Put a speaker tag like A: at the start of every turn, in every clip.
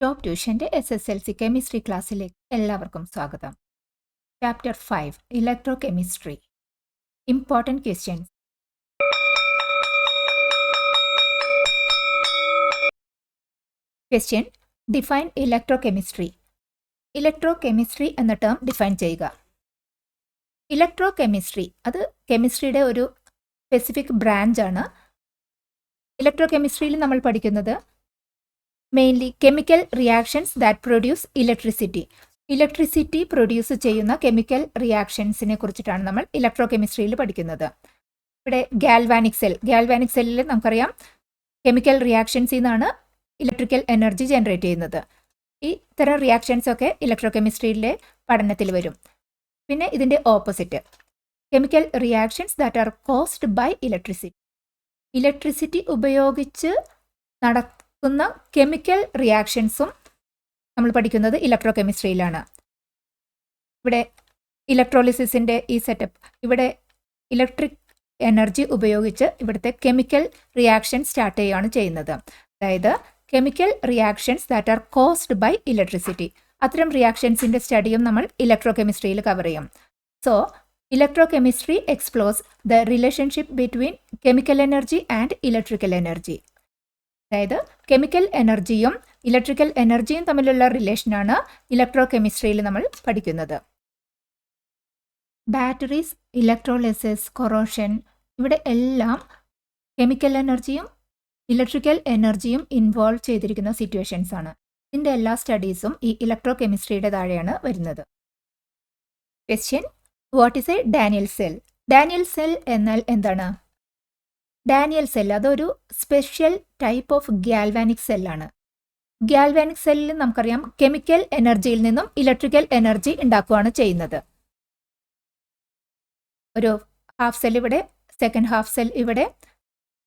A: Top ട്യൂഷന്റെ SSLC chemistry ക്ലാസ്സിലേക്ക് എല്ലാവർക്കും സ്വാഗതം. Chapter 5 electro chemistry. Important questions. Question: define electro chemistry. Electro chemistry എന്ന term define ചെയ്യുക. Electro chemistry അത് കെമിസ്ട്രിയുടെ ഒരു സ്പെസിഫിക് ബ്രാഞ്ചാണ്. ഇലക്ട്രോ കെമിസ്ട്രിയിൽ നമ്മൾ പഠിക്കുന്നത് mainly chemical reactions that produce electricity produce ചെയ്യുന്ന കെമിക്കൽ റിയാക്ഷൻസിനെ കുറിച്ചിട്ടാണ് നമ്മൾ ഇലക്ട്രോ കെമിസ്ട്രിയിൽ പഠിക്കുന്നത്. ഇവിടെ ഗാൽവാനിക് സെല്ലിൽ നമുക്കറിയാം കെമിക്കൽ റിയാക്ഷൻസിൽ നിന്നാണ് ഇലക്ട്രിക്കൽ എനർജി ജനറേറ്റ് ചെയ്യുന്നത്. ഈ തരം റിയാക്ഷൻസ് ഒക്കെ ഇലക്ട്രോ കെമിസ്ട്രിയിലെ പഠനത്തിൽ വരും. പിന്നെ ഇതിൻ്റെ opposite chemical reactions that are caused by electricity ഉപയോഗിച്ച് നടക്കുന്ന കെമിക്കൽ റിയാക്ഷൻസും നമ്മൾ പഠിക്കുന്നത് ഇലക്ട്രോ കെമിസ്ട്രിയിലാണ്. ഇവിടെ ഇലക്ട്രോളിസിസിൻ്റെ ഈ സെറ്റപ്പ്, ഇവിടെ ഇലക്ട്രിക് എനർജി ഉപയോഗിച്ച് ഇവിടുത്തെ കെമിക്കൽ റിയാക്ഷൻ സ്റ്റാർട്ട് ചെയ്യുകയാണ് ചെയ്യുന്നത്. അതായത് chemical reactions that are caused by electricity, അത്തരം റിയാക്ഷൻസിൻ്റെ സ്റ്റഡിയും നമ്മൾ ഇലക്ട്രോ കെമിസ്ട്രിയിൽ കവർ ചെയ്യും. So electrochemistry explores the relationship between chemical energy and electrical energy. അതായത് കെമിക്കൽ എനർജിയും ഇലക്ട്രിക്കൽ എനർജിയും തമ്മിലുള്ള റിലേഷനാണ് ഇലക്ട്രോ കെമിസ്ട്രിയിൽ നമ്മൾ പഠിക്കുന്നത്. ബാറ്ററീസ്, ഇലക്ട്രോളിസിസ്, കൊറോഷൻ, ഇവിടെ എല്ലാം കെമിക്കൽ എനർജിയും ഇലക്ട്രിക്കൽ എനർജിയും ഇൻവോൾവ് ചെയ്തിരിക്കുന്ന സിറ്റുവേഷൻസ് ആണ്. ഇതിൻ്റെ എല്ലാ സ്റ്റഡീസും ഈ ഇലക്ട്രോ കെമിസ്ട്രിയുടെ താഴെയാണ് വരുന്നത്. Question: what is a Daniell cell? Daniell cell എന്നാൽ എന്താണ്? ഡാനിയൽ സെൽ അതൊരു സ്പെഷ്യൽ ടൈപ്പ് ഓഫ് ഗാൽവാനിക് സെല്ലാണ്. ഗാൽവാനിക് സെല്ലിൽ നമുക്കറിയാം കെമിക്കൽ എനർജിയിൽ നിന്നും ഇലക്ട്രിക്കൽ എനർജി ഉണ്ടാക്കുകയാണ് ചെയ്യുന്നത്. ഒരു ഹാഫ് സെൽ ഇവിടെ, സെക്കൻഡ് ഹാഫ് സെൽ ഇവിടെ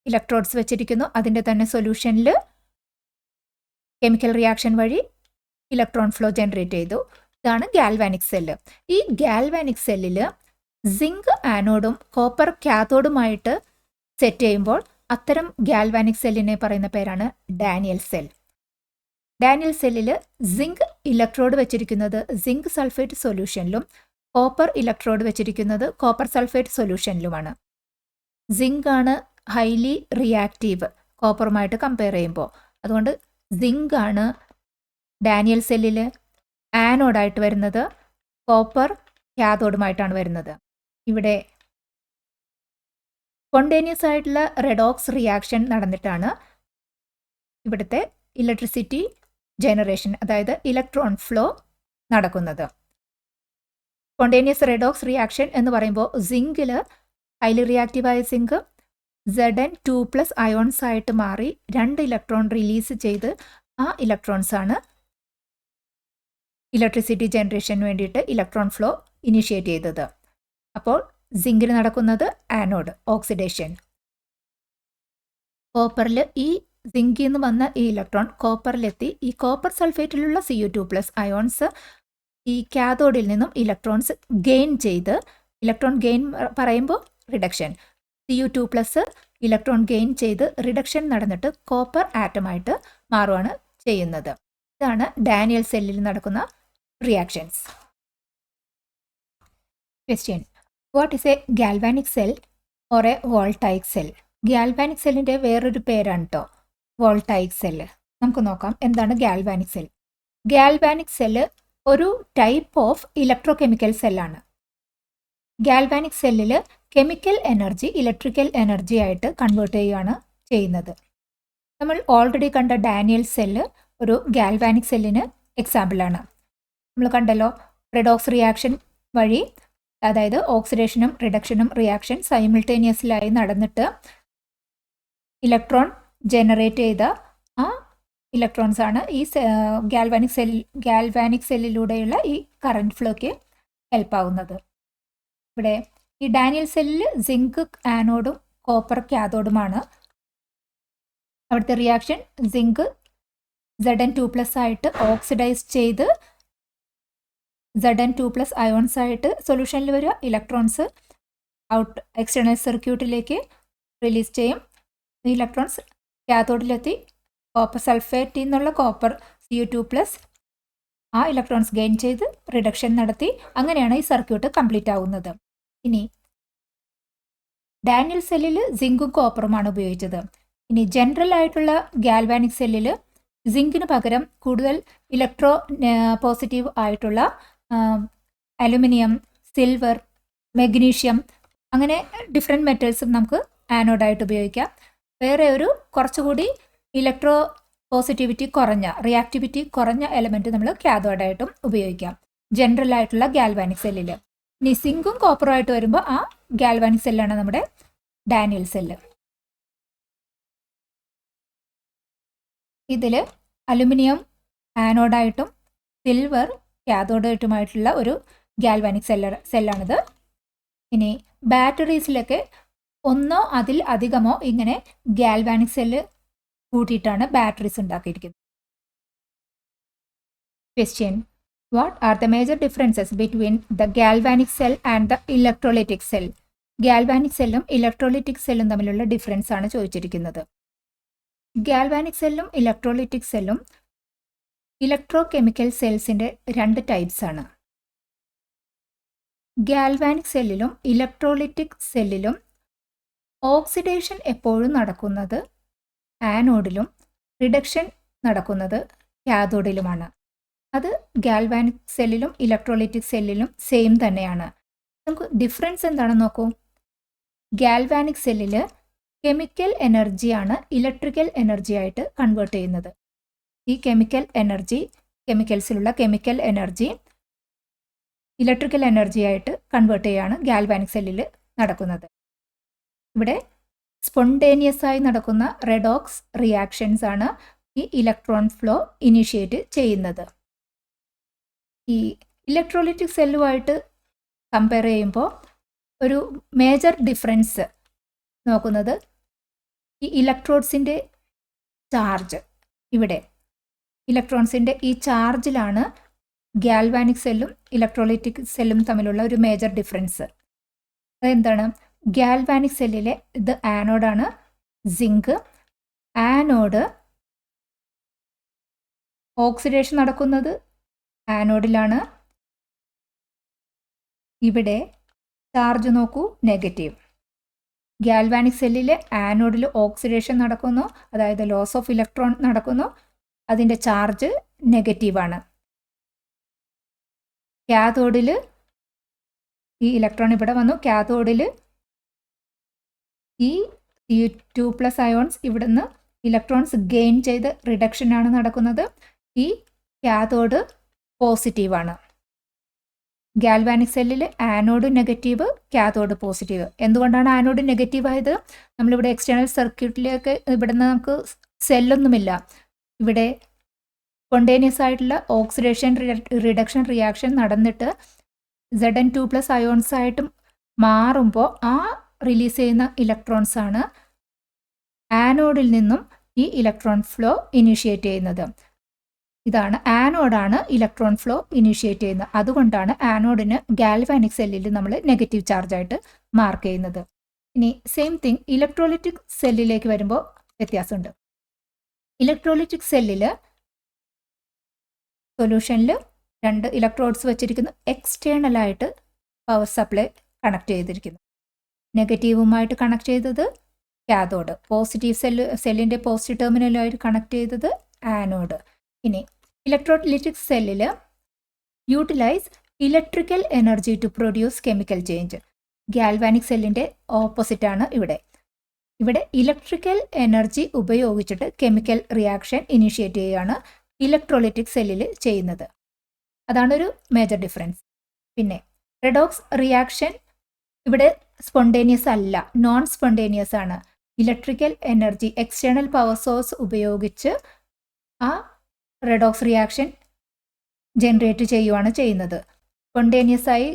A: ഇലക്ട്രോഡ്സ് വെച്ചിരിക്കുന്നു. അതിൻ്റെ തന്നെ സൊല്യൂഷനിൽ കെമിക്കൽ റിയാക്ഷൻ വഴി ഇലക്ട്രോൺ ഫ്ലോ ജനറേറ്റ് ചെയ്തു. ഇതാണ് ഗാൽവാനിക് സെല്ല്. ഈ ഗാൽവാനിക് സെല്ലിൽ സിങ്ക് ആനോഡും കോപ്പർ കാഥോഡുമായിട്ട് സെറ്റ് ചെയ്യുമ്പോൾ അത്തരം ഗാൽവാനിക് സെല്ലിനെ പറയുന്ന പേരാണ് ഡാനിയൽ സെൽ. ഡാനിയൽ സെല്ലിൽ സിങ്ക് ഇലക്ട്രോഡ് വെച്ചിരിക്കുന്നത് സിങ്ക് സൾഫേറ്റ് സൊല്യൂഷനിലും കോപ്പർ ഇലക്ട്രോഡ് വെച്ചിരിക്കുന്നത് കോപ്പർ സൾഫേറ്റ് സൊല്യൂഷനിലുമാണ്. സിങ്ക് ആണ് ഹൈലി റിയാക്റ്റീവ് കോപ്പറുമായിട്ട് കമ്പയർ ചെയ്യുമ്പോൾ. അതുകൊണ്ട് സിങ്ക് ആണ് ഡാനിയൽ സെല്ലിൽ ആനോഡായിട്ട് വരുന്നത്, കോപ്പർ കാഥോഡുമായിട്ടാണ് വരുന്നത്. ഇവിടെ സ്പോണ്ടേനിയസ് ആയിട്ടുള്ള റെഡോക്സ് റിയാക്ഷൻ നടന്നിട്ടാണ് ഇവിടുത്തെ ഇലക്ട്രിസിറ്റി ജനറേഷൻ, അതായത് ഇലക്ട്രോൺ ഫ്ലോ നടക്കുന്നത്. സ്പോണ്ടേനിയസ് റെഡോക്സ് റിയാക്ഷൻ എന്ന് പറയുമ്പോൾ സിങ്കിൽ ഹൈലി റിയാക്റ്റീവായ സിങ്ക് Zn2+ അയോൺസ് ആയിട്ട് മാറി 2 ഇലക്ട്രോൺ റിലീസ് ചെയ്ത് ആ ഇലക്ട്രോൺസ് ആണ് ഇലക്ട്രിസിറ്റി ജനറേഷന് വേണ്ടിയിട്ട് ഇലക്ട്രോൺ ഫ്ലോ ഇനിഷ്യേറ്റ് ചെയ്തത്. അപ്പോൾ സിങ്കിൽ നടക്കുന്നത് ആനോഡ് ഓക്സിഡേഷൻ. കോപ്പറിൽ ഈ സിങ്കിൽ നിന്ന് വന്ന ഈ ഇലക്ട്രോൺ കോപ്പറിലെത്തി ഈ കോപ്പർ സൾഫേറ്റിലുള്ള Cu2+ അയോൺസ് ഈ കാഥോഡിൽ നിന്നും ഇലക്ട്രോൺസ് ഗെയിൻ ചെയ്ത്, ഇലക്ട്രോൺ ഗെയിൻ പറയുമ്പോൾ റിഡക്ഷൻ, Cu2+ ഇലക്ട്രോൺ ഗെയിൻ ചെയ്ത് റിഡക്ഷൻ നടന്നിട്ട് കോപ്പർ ആറ്റമായിട്ട് മാറുകയാണ് ചെയ്യുന്നത്. ഇതാണ് ഡാനിയൽ സെല്ലിൽ നടക്കുന്ന reactions. Question: what is a galvanic cell or a voltaic cell? Galvanic സെല്ലിൻ്റെ വേറൊരു പേരാണ് കേട്ടോ വോൾട്ടൈക് സെല്ല്. നമുക്ക് നോക്കാം എന്താണ് ഗാൽവാനിക് സെൽ. ഗാൽവാനിക് സെല്ല് ഒരു ടൈപ്പ് ഓഫ് ഇലക്ട്രോ കെമിക്കൽ സെല്ലാണ്. ഗാൽവാനിക് സെല്ലിൽ കെമിക്കൽ എനർജി ഇലക്ട്രിക്കൽ എനർജി ആയിട്ട് കൺവേർട്ട് ചെയ്യുകയാണ് ചെയ്യുന്നത്. നമ്മൾ ഓൾറെഡി കണ്ട ഡാനിയൽ സെല്ല് ഒരു ഗാൽവാനിക് സെല്ലിന് എക്സാമ്പിളാണ്. നമ്മൾ കണ്ടല്ലോ റെഡോക്സ് റിയാക്ഷൻ വഴി, അതായത് ഓക്സിഡേഷനും റിഡക്ഷനും റിയാക്ഷൻ സൈമിൾട്ടേനിയസിലായി നടന്നിട്ട് ഇലക്ട്രോൺ ജനറേറ്റ് ചെയ്ത ആ ഇലക്ട്രോൺസ് ആണ് ഈ ഗാൽവാനിക് സെല്ലിലൂടെയുള്ള ഈ കറണ്ട് ഫ്ലോയ്ക്ക് ഹെൽപ്പ് ആവുന്നത്. ഇവിടെ ഈ ഡാനിയൽ സെല്ലിൽ സിങ്ക് ആനോഡും കോപ്പർ കാഥോഡുമാണ്. അവിടുത്തെ റിയാക്ഷൻ സിങ്ക് Zn2+ ആയിട്ട് ഓക്സിഡൈസ് ചെയ്ത് Zn2+ അയോൺസ് ആയിട്ട് സൊല്യൂഷനിൽ വരിക, ഇലക്ട്രോൺസ് ഔട്ട് എക്സ്റ്റേണൽ സർക്യൂട്ടിലേക്ക് റിലീസ് ചെയ്യും. ഈ ഇലക്ട്രോൺസ് കാഥോഡിലെത്തി കോപ്പർ സൾഫേറ്റിൽ നിന്നുള്ള കോപ്പർ Cu2+, ആ ഇലക്ട്രോൺസ് ഗെയിൻ ചെയ്ത് റിഡക്ഷൻ നടത്തി. അങ്ങനെയാണ് ഈ സർക്യൂട്ട് കംപ്ലീറ്റ് ആവുന്നത്. ഇനി ഡാനിയൽ സെല്ലിൽ സിങ്കും കോപ്പറുമാണ് ഉപയോഗിച്ചത്. ഇനി ജനറൽ ആയിട്ടുള്ള ഗാൽവാനിക് സെല്ലിൽ സിങ്കിന് പകരം കൂടുതൽ ഇലക്ട്രോ പോസിറ്റീവ് ആയിട്ടുള്ള അലുമിനിയം, സിൽവർ, മെഗ്നീഷ്യം അങ്ങനെ ഡിഫറെൻറ്റ് മെറ്റൽസും നമുക്ക് ആനോഡായിട്ട് ഉപയോഗിക്കാം. വേറെ ഒരു കുറച്ചുകൂടി ഇലക്ട്രോ പോസിറ്റിവിറ്റി കുറഞ്ഞ, റിയാക്ടിവിറ്റി കുറഞ്ഞ എലമെൻറ്റ് നമ്മൾ കാഥോഡായിട്ടും ഉപയോഗിക്കാം ജനറൽ ആയിട്ടുള്ള ഗാൽവാനിക് സെല്ലിൽ. ഇനി സിങ്കും കോപ്പറുമായിട്ട് വരുമ്പോൾ ആ ഗാൽവാനിക് സെല്ലാണ് നമ്മുടെ ഡാനിയൽ സെല്ല്. ഇതിൽ അലുമിനിയം ആനോഡായിട്ടും സിൽവർ കാഥോഡായിട്ടുമായിട്ടുള്ള ഒരു ഗാൽവാനിക് സെല്ലാണിത്. ഇനി ബാറ്ററീസിലൊക്കെ ഒന്നോ അതിൽ അധികമോ ഇങ്ങനെ ഗാൽവാനിക് സെല്ല് കൂട്ടിയിട്ടാണ് ബാറ്ററീസ് ഉണ്ടാക്കിയിരിക്കുന്നത്. Question: what are the major differences between the galvanic cell and the electrolytic cell? Galvanic സെല്ലും ഇലക്ട്രോലൈറ്റിക് സെല്ലും തമ്മിലുള്ള ഡിഫറൻസ് ആണ് ചോദിച്ചിരിക്കുന്നത്. ഗാൽവാനിക് സെല്ലും ഇലക്ട്രോലൈറ്റിക് സെല്ലും ഇലക്ട്രോ കെമിക്കൽ സെൽസിൻ്റെ 2 ടൈപ്സ് ആണ്. ഗാൽവാനിക് സെല്ലിലും ഇലക്ട്രോലൈറ്റിക് സെല്ലിലും ഓക്സിഡേഷൻ എപ്പോഴും നടക്കുന്നത് ആനോഡിലും റിഡക്ഷൻ നടക്കുന്നത് കാഥോഡിലുമാണ്. അത് ഗാൽവാനിക് സെല്ലിലും ഇലക്ട്രോലൈറ്റിക് സെല്ലിലും സെയിം തന്നെയാണ്. നമുക്ക് ഡിഫറൻസ് എന്താണെന്ന് നോക്കൂ. ഗാൽവാനിക് സെല്ലിൽ കെമിക്കൽ എനർജിയാണ് ഇലക്ട്രിക്കൽ എനർജി ആയിട്ട് കൺവേർട്ട് ചെയ്യുന്നത്. ഈ കെമിക്കൽ എനർജി, കെമിക്കൽസിലുള്ള കെമിക്കൽ എനർജി ഇലക്ട്രിക്കൽ എനർജി ആയിട്ട് കൺവേർട്ട് ചെയ്യുകയാണ് ഗാൽവാനിക് സെല്ലിൽ നടക്കുന്നത്. ഇവിടെ സ്പോണ്ടേനിയസ് ആയി നടക്കുന്ന റെഡോക്സ് റിയാക്ഷൻസ് ആണ് ഈ ഇലക്ട്രോൺ ഫ്ലോ ഇനിഷ്യേറ്റ് ചെയ്യുന്നത്. ഈ ഇലക്ട്രോലൈറ്റിക് സെല്ലുമായിട്ട് കമ്പയർ ചെയ്യുമ്പോൾ ഒരു മേജർ ഡിഫറൻസ് നോക്കുന്നത് ഈ ഇലക്ട്രോഡ്സിൻ്റെ ചാർജ്. ഇവിടെ ഇലക്ട്രോൺസിൻ്റെ ഈ ചാർജിലാണ് ഗാൽവാനിക് സെല്ലും ഇലക്ട്രോലൈറ്റിക് സെല്ലും തമ്മിലുള്ള ഒരു മേജർ ഡിഫറൻസ്. അതെന്താണ്? ഗാൽവാനിക് സെല്ലിലെ ഇത് ആനോഡാണ്, സിങ്ക്. ആനോഡ് ഓക്സിഡേഷൻ നടക്കുന്നത് ആനോഡിലാണ്. ഇവിടെ ചാർജ് നോക്കൂ, നെഗറ്റീവ്. ഗാൽവാനിക് സെല്ലിലെ ആനോഡിൽ ഓക്സിഡേഷൻ നടക്കുന്നു, അതായത് ലോസ് ഓഫ് ഇലക്ട്രോൺ നടക്കുന്നു. അതിൻ്റെ ചാർജ് നെഗറ്റീവാണ്. കാഥോഡിൽ ഈ ഇലക്ട്രോൺ ഇവിടെ വന്നു. കാഥോഡിൽ ഈ Cu2+ അയോൺസ് ഇവിടുന്ന് ഇലക്ട്രോൺസ് ഗെയിൻ ചെയ്ത് റിഡക്ഷനാണ് നടക്കുന്നത്. ഈ കാഥോഡ് പോസിറ്റീവാണ്. ഗാൽവാനിക് സെല്ലിൽ ആനോഡ് നെഗറ്റീവ്, കാഥോഡ് പോസിറ്റീവ്. എന്തുകൊണ്ടാണ് ആനോഡ് നെഗറ്റീവ് ആയത്? നമ്മളിവിടെ എക്സ്റ്റേണൽ സർക്യൂട്ടിലേക്ക് ഇവിടുന്ന് നമുക്ക് സെല്ലൊന്നുമില്ല. ഇവിടെ സ്പോണ്ടേനിയസ് ആയിട്ടുള്ള ഓക്സിഡേഷൻ റിഡക്ഷൻ റിയാക്ഷൻ നടന്നിട്ട് Zn2+ അയോൺസ് ആയിട്ട് മാറുമ്പോൾ ആ റിലീസ് ചെയ്യുന്ന ഇലക്ട്രോൺസ് ആണ് ആനോഡിൽ നിന്നും ഈ ഇലക്ട്രോൺ ഫ്ലോ ഇനിഷ്യേറ്റ് ചെയ്യുന്നത്. ഇതാണ് ആനോഡാണ് ഇലക്ട്രോൺ ഫ്ലോ ഇനിഷ്യേറ്റ് ചെയ്യുന്നത്. അതുകൊണ്ടാണ് ആനോഡിന് ഗാൽവാനിക് സെല്ലിൽ നമ്മൾ നെഗറ്റീവ് ചാർജായിട്ട് മാർക്ക് ചെയ്യുന്നത്. ഇനി സെയിം തിങ് ഇലക്ട്രോലൈറ്റിക് സെല്ലിലേക്ക് വരുമ്പോൾ വ്യത്യാസമുണ്ട്. ഇലക്ട്രോലൈറ്റിക് സെല്ലിൽ സൊല്യൂഷനിൽ 2 ഇലക്ട്രോഡ്സ് വെച്ചിരിക്കുന്നു. എക്സ്റ്റേണലായിട്ട് പവർ സപ്ലൈ കണക്ട് ചെയ്തിരിക്കുന്നു. നെഗറ്റീവുമായിട്ട് കണക്ട് ചെയ്തത് കാഥോഡ്, പോസിറ്റീവ് സെല്ലിൻ്റെ പോസിറ്റീവ് ടെർമിനലുമായിട്ട് കണക്ട് ചെയ്തത് ആനോഡ്. ഇനി ഇലക്ട്രോലൈറ്റിക് സെല്ലിൽ utilise electrical energy to produce chemical change. Galvanic സെല്ലിൻ്റെ ഓപ്പോസിറ്റാണ് ഇവിടെ. ഇവിടെ ഇലക്ട്രിക്കൽ എനർജി ഉപയോഗിച്ചിട്ട് കെമിക്കൽ റിയാക്ഷൻ ഇനിഷ്യേറ്റ് ചെയ്യുകയാണ് ഇലക്ട്രോലൈറ്റിക് സെല്ലിൽ ചെയ്യുന്നത്. അതാണൊരു മേജർ ഡിഫറൻസ്. പിന്നെ റെഡോക്സ് റിയാക്ഷൻ ഇവിടെ സ്പോണ്ടേനിയസ് അല്ല, നോൺ സ്പോണ്ടേനിയസ് ആണ്. Electrical energy external power source ഉപയോഗിച്ച് ആ റെഡോക്സ് റിയാക്ഷൻ ജനറേറ്റ് ചെയ്യുകയാണ് ചെയ്യുന്നത്. സ്പോണ്ടേനിയസ് ആയി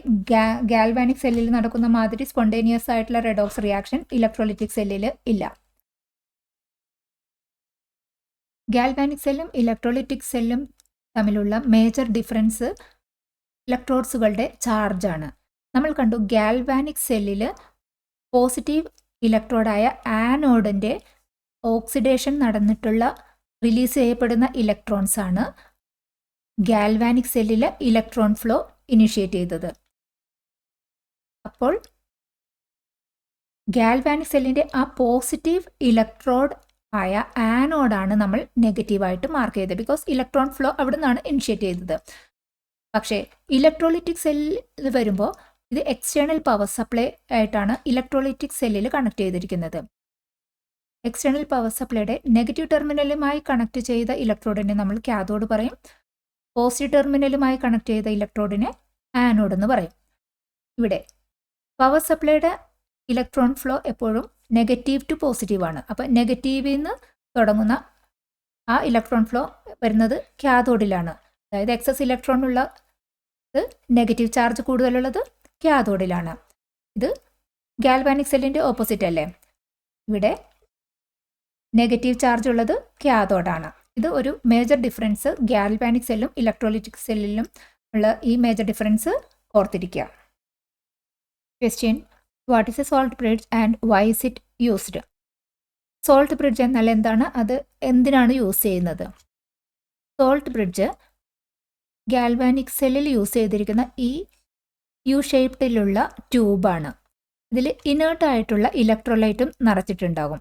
A: ഗാൽവാനിക് സെല്ലിൽ നടക്കുന്ന മാതിരി സ്പോണ്ടേനിയസ് ആയിട്ടുള്ള റെഡോക്സ് റിയാക്ഷൻ ഇലക്ട്രോലൈറ്റിക് സെല്ലിൽ ഇല്ല. ഗാൽവാനിക് സെല്ലും ഇലക്ട്രോലൈറ്റിക് സെല്ലും തമ്മിലുള്ള മേജർ ഡിഫറൻസ് ഇലക്ട്രോഡ്സുകളുടെ ചാർജാണ്. നമ്മൾ കണ്ടു ഗാൽവാനിക് സെല്ലിൽ പോസിറ്റീവ് ഇലക്ട്രോഡായ ആനോഡിൻ്റെ ഓക്സിഡേഷൻ നടന്നിട്ടുള്ള റിലീസ് ചെയ്യപ്പെടുന്ന ഇലക്ട്രോൺസ് ആണ് ഗാൽവാനിക് സെല്ലിൽ ഇലക്ട്രോൺ ഫ്ലോ ഇനിഷ്യേറ്റ് ചെയ്തത്. അപ്പോൾ ഗാൽവാനിക് സെല്ലിൻ്റെ ആ പോസിറ്റീവ് ഇലക്ട്രോഡ് ആയ ആനോഡാണ് നമ്മൾ നെഗറ്റീവായിട്ട് മാർക്ക് ചെയ്തത്. ബിക്കോസ് ഇലക്ട്രോൺ ഫ്ലോ അവിടെ നിന്നാണ് ഇനിഷ്യേറ്റ് ചെയ്തത്. പക്ഷേ ഇലക്ട്രോളിറ്റിക് സെല്ലിൽ വരുമ്പോൾ ഇത് എക്സ്റ്റേണൽ പവർ സപ്ലൈ ആയിട്ടാണ് ഇലക്ട്രോളിറ്റിക് സെല്ലിൽ കണക്ട് ചെയ്തിരിക്കുന്നത്. എക്സ്റ്റേണൽ പവർ സപ്ലൈയുടെ നെഗറ്റീവ് ടെർമിനലുമായി കണക്ട് ചെയ്ത ഇലക്ട്രോഡിനെ നമ്മൾ കാഥോഡ് പറയും. പോസിറ്റീവ് ടെർമിനലുമായി കണക്ട് ചെയ്ത ഇലക്ട്രോഡിനെ ആനോഡ് എന്ന് പറയും. ഇവിടെ പവർ സപ്ലൈയുടെ ഇലക്ട്രോൺ ഫ്ലോ എപ്പോഴും നെഗറ്റീവ് ടു പോസിറ്റീവ് ആണ്. അപ്പോൾ നെഗറ്റീവിൽ നിന്ന് തുടങ്ങുന്ന ആ ഇലക്ട്രോൺ ഫ്ലോ വരുന്നത് കാഥോഡിലാണ്. അതായത് എക്സസ് ഇലക്ട്രോൺ ഉള്ളത്, നെഗറ്റീവ് ചാർജ് കൂടുതലുള്ളത് കാഥോഡിലാണ്. ഇത് ഗാൽവാനിക് സെല്ലിൻ്റെ ഓപ്പോസിറ്റ് അല്ലേ? ഇവിടെ നെഗറ്റീവ് ചാർജ് ഉള്ളത് കാഥോഡാണ്. ഇത് ഒരു മേജർ ഡിഫറൻസ് ഗാൽവാനിക് സെല്ലും ഇലക്ട്രോളിറ്റിക് സെല്ലിലും ഉള്ള ഈ മേജർ ഡിഫറൻസ് ഓർത്തിരിക്കുക. Question: what is a salt bridge and why is it used? Salt bridge എന്നാൽ എന്താണ്? അത് എന്തിനാണ് യൂസ് ചെയ്യുന്നത്? സോൾട്ട് ബ്രിഡ്ജ് ഗാൽവാനിക് സെല്ലിൽ യൂസ് ചെയ്തിരിക്കുന്ന ഈ യു ഷേപ്ഡിലുള്ള ട്യൂബാണ്. ഇതിൽ ഇനേർട്ടായിട്ടുള്ള ഇലക്ട്രോലൈറ്റും നിറച്ചിട്ടുണ്ടാകും.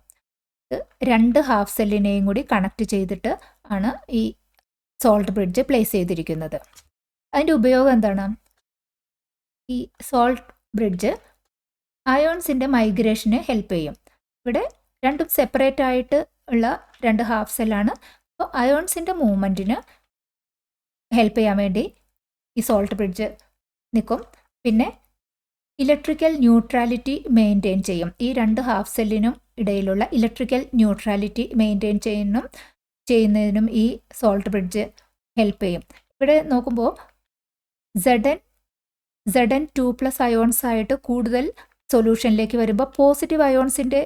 A: ഇത് 2 ഹാഫ് സെല്ലിനെയും കൂടി കണക്ട് ചെയ്തിട്ട് ആണ് ഈ സോൾട്ട് ബ്രിഡ്ജ് പ്ലേസ് ചെയ്തിരിക്കുന്നത്. അതിൻ്റെ ഉപയോഗം എന്താണ്? ഈ സോൾട്ട് ബ്രിഡ്ജ് അയോൺസിൻ്റെ മൈഗ്രേഷന് ഹെൽപ്പ് ചെയ്യും. ഇവിടെ രണ്ടും സെപ്പറേറ്റ് ആയിട്ട് ഉള്ള 2 ഹാഫ് സെല്ലാണ്. അപ്പോൾ അയോൺസിൻ്റെ മൂവ്മെൻറ്റിന് ഹെൽപ്പ് ചെയ്യാൻ വേണ്ടി ഈ സോൾട്ട് ബ്രിഡ്ജ് നിൽക്കും. പിന്നെ ഇലക്ട്രിക്കൽ ന്യൂട്രാലിറ്റി മെയിൻറ്റെയിൻ ചെയ്യും. ഈ 2 ഹാഫ് സെല്ലിനും ഇടയിലുള്ള ഇലക്ട്രിക്കൽ ന്യൂട്രാലിറ്റി മെയിൻറ്റെയിൻ ചെയ്യുന്നതിനും ഈ സോൾട്ട് ബ്രിഡ്ജ് ഹെൽപ്പ് ചെയ്യും. ഇവിടെ നോക്കുമ്പോൾ Zn2+ അയോൺസ് ആയിട്ട് കൂടുതൽ സൊല്യൂഷനിലേക്ക് വരുമ്പോൾ പോസിറ്റീവ് അയോൺസിൻ്റെ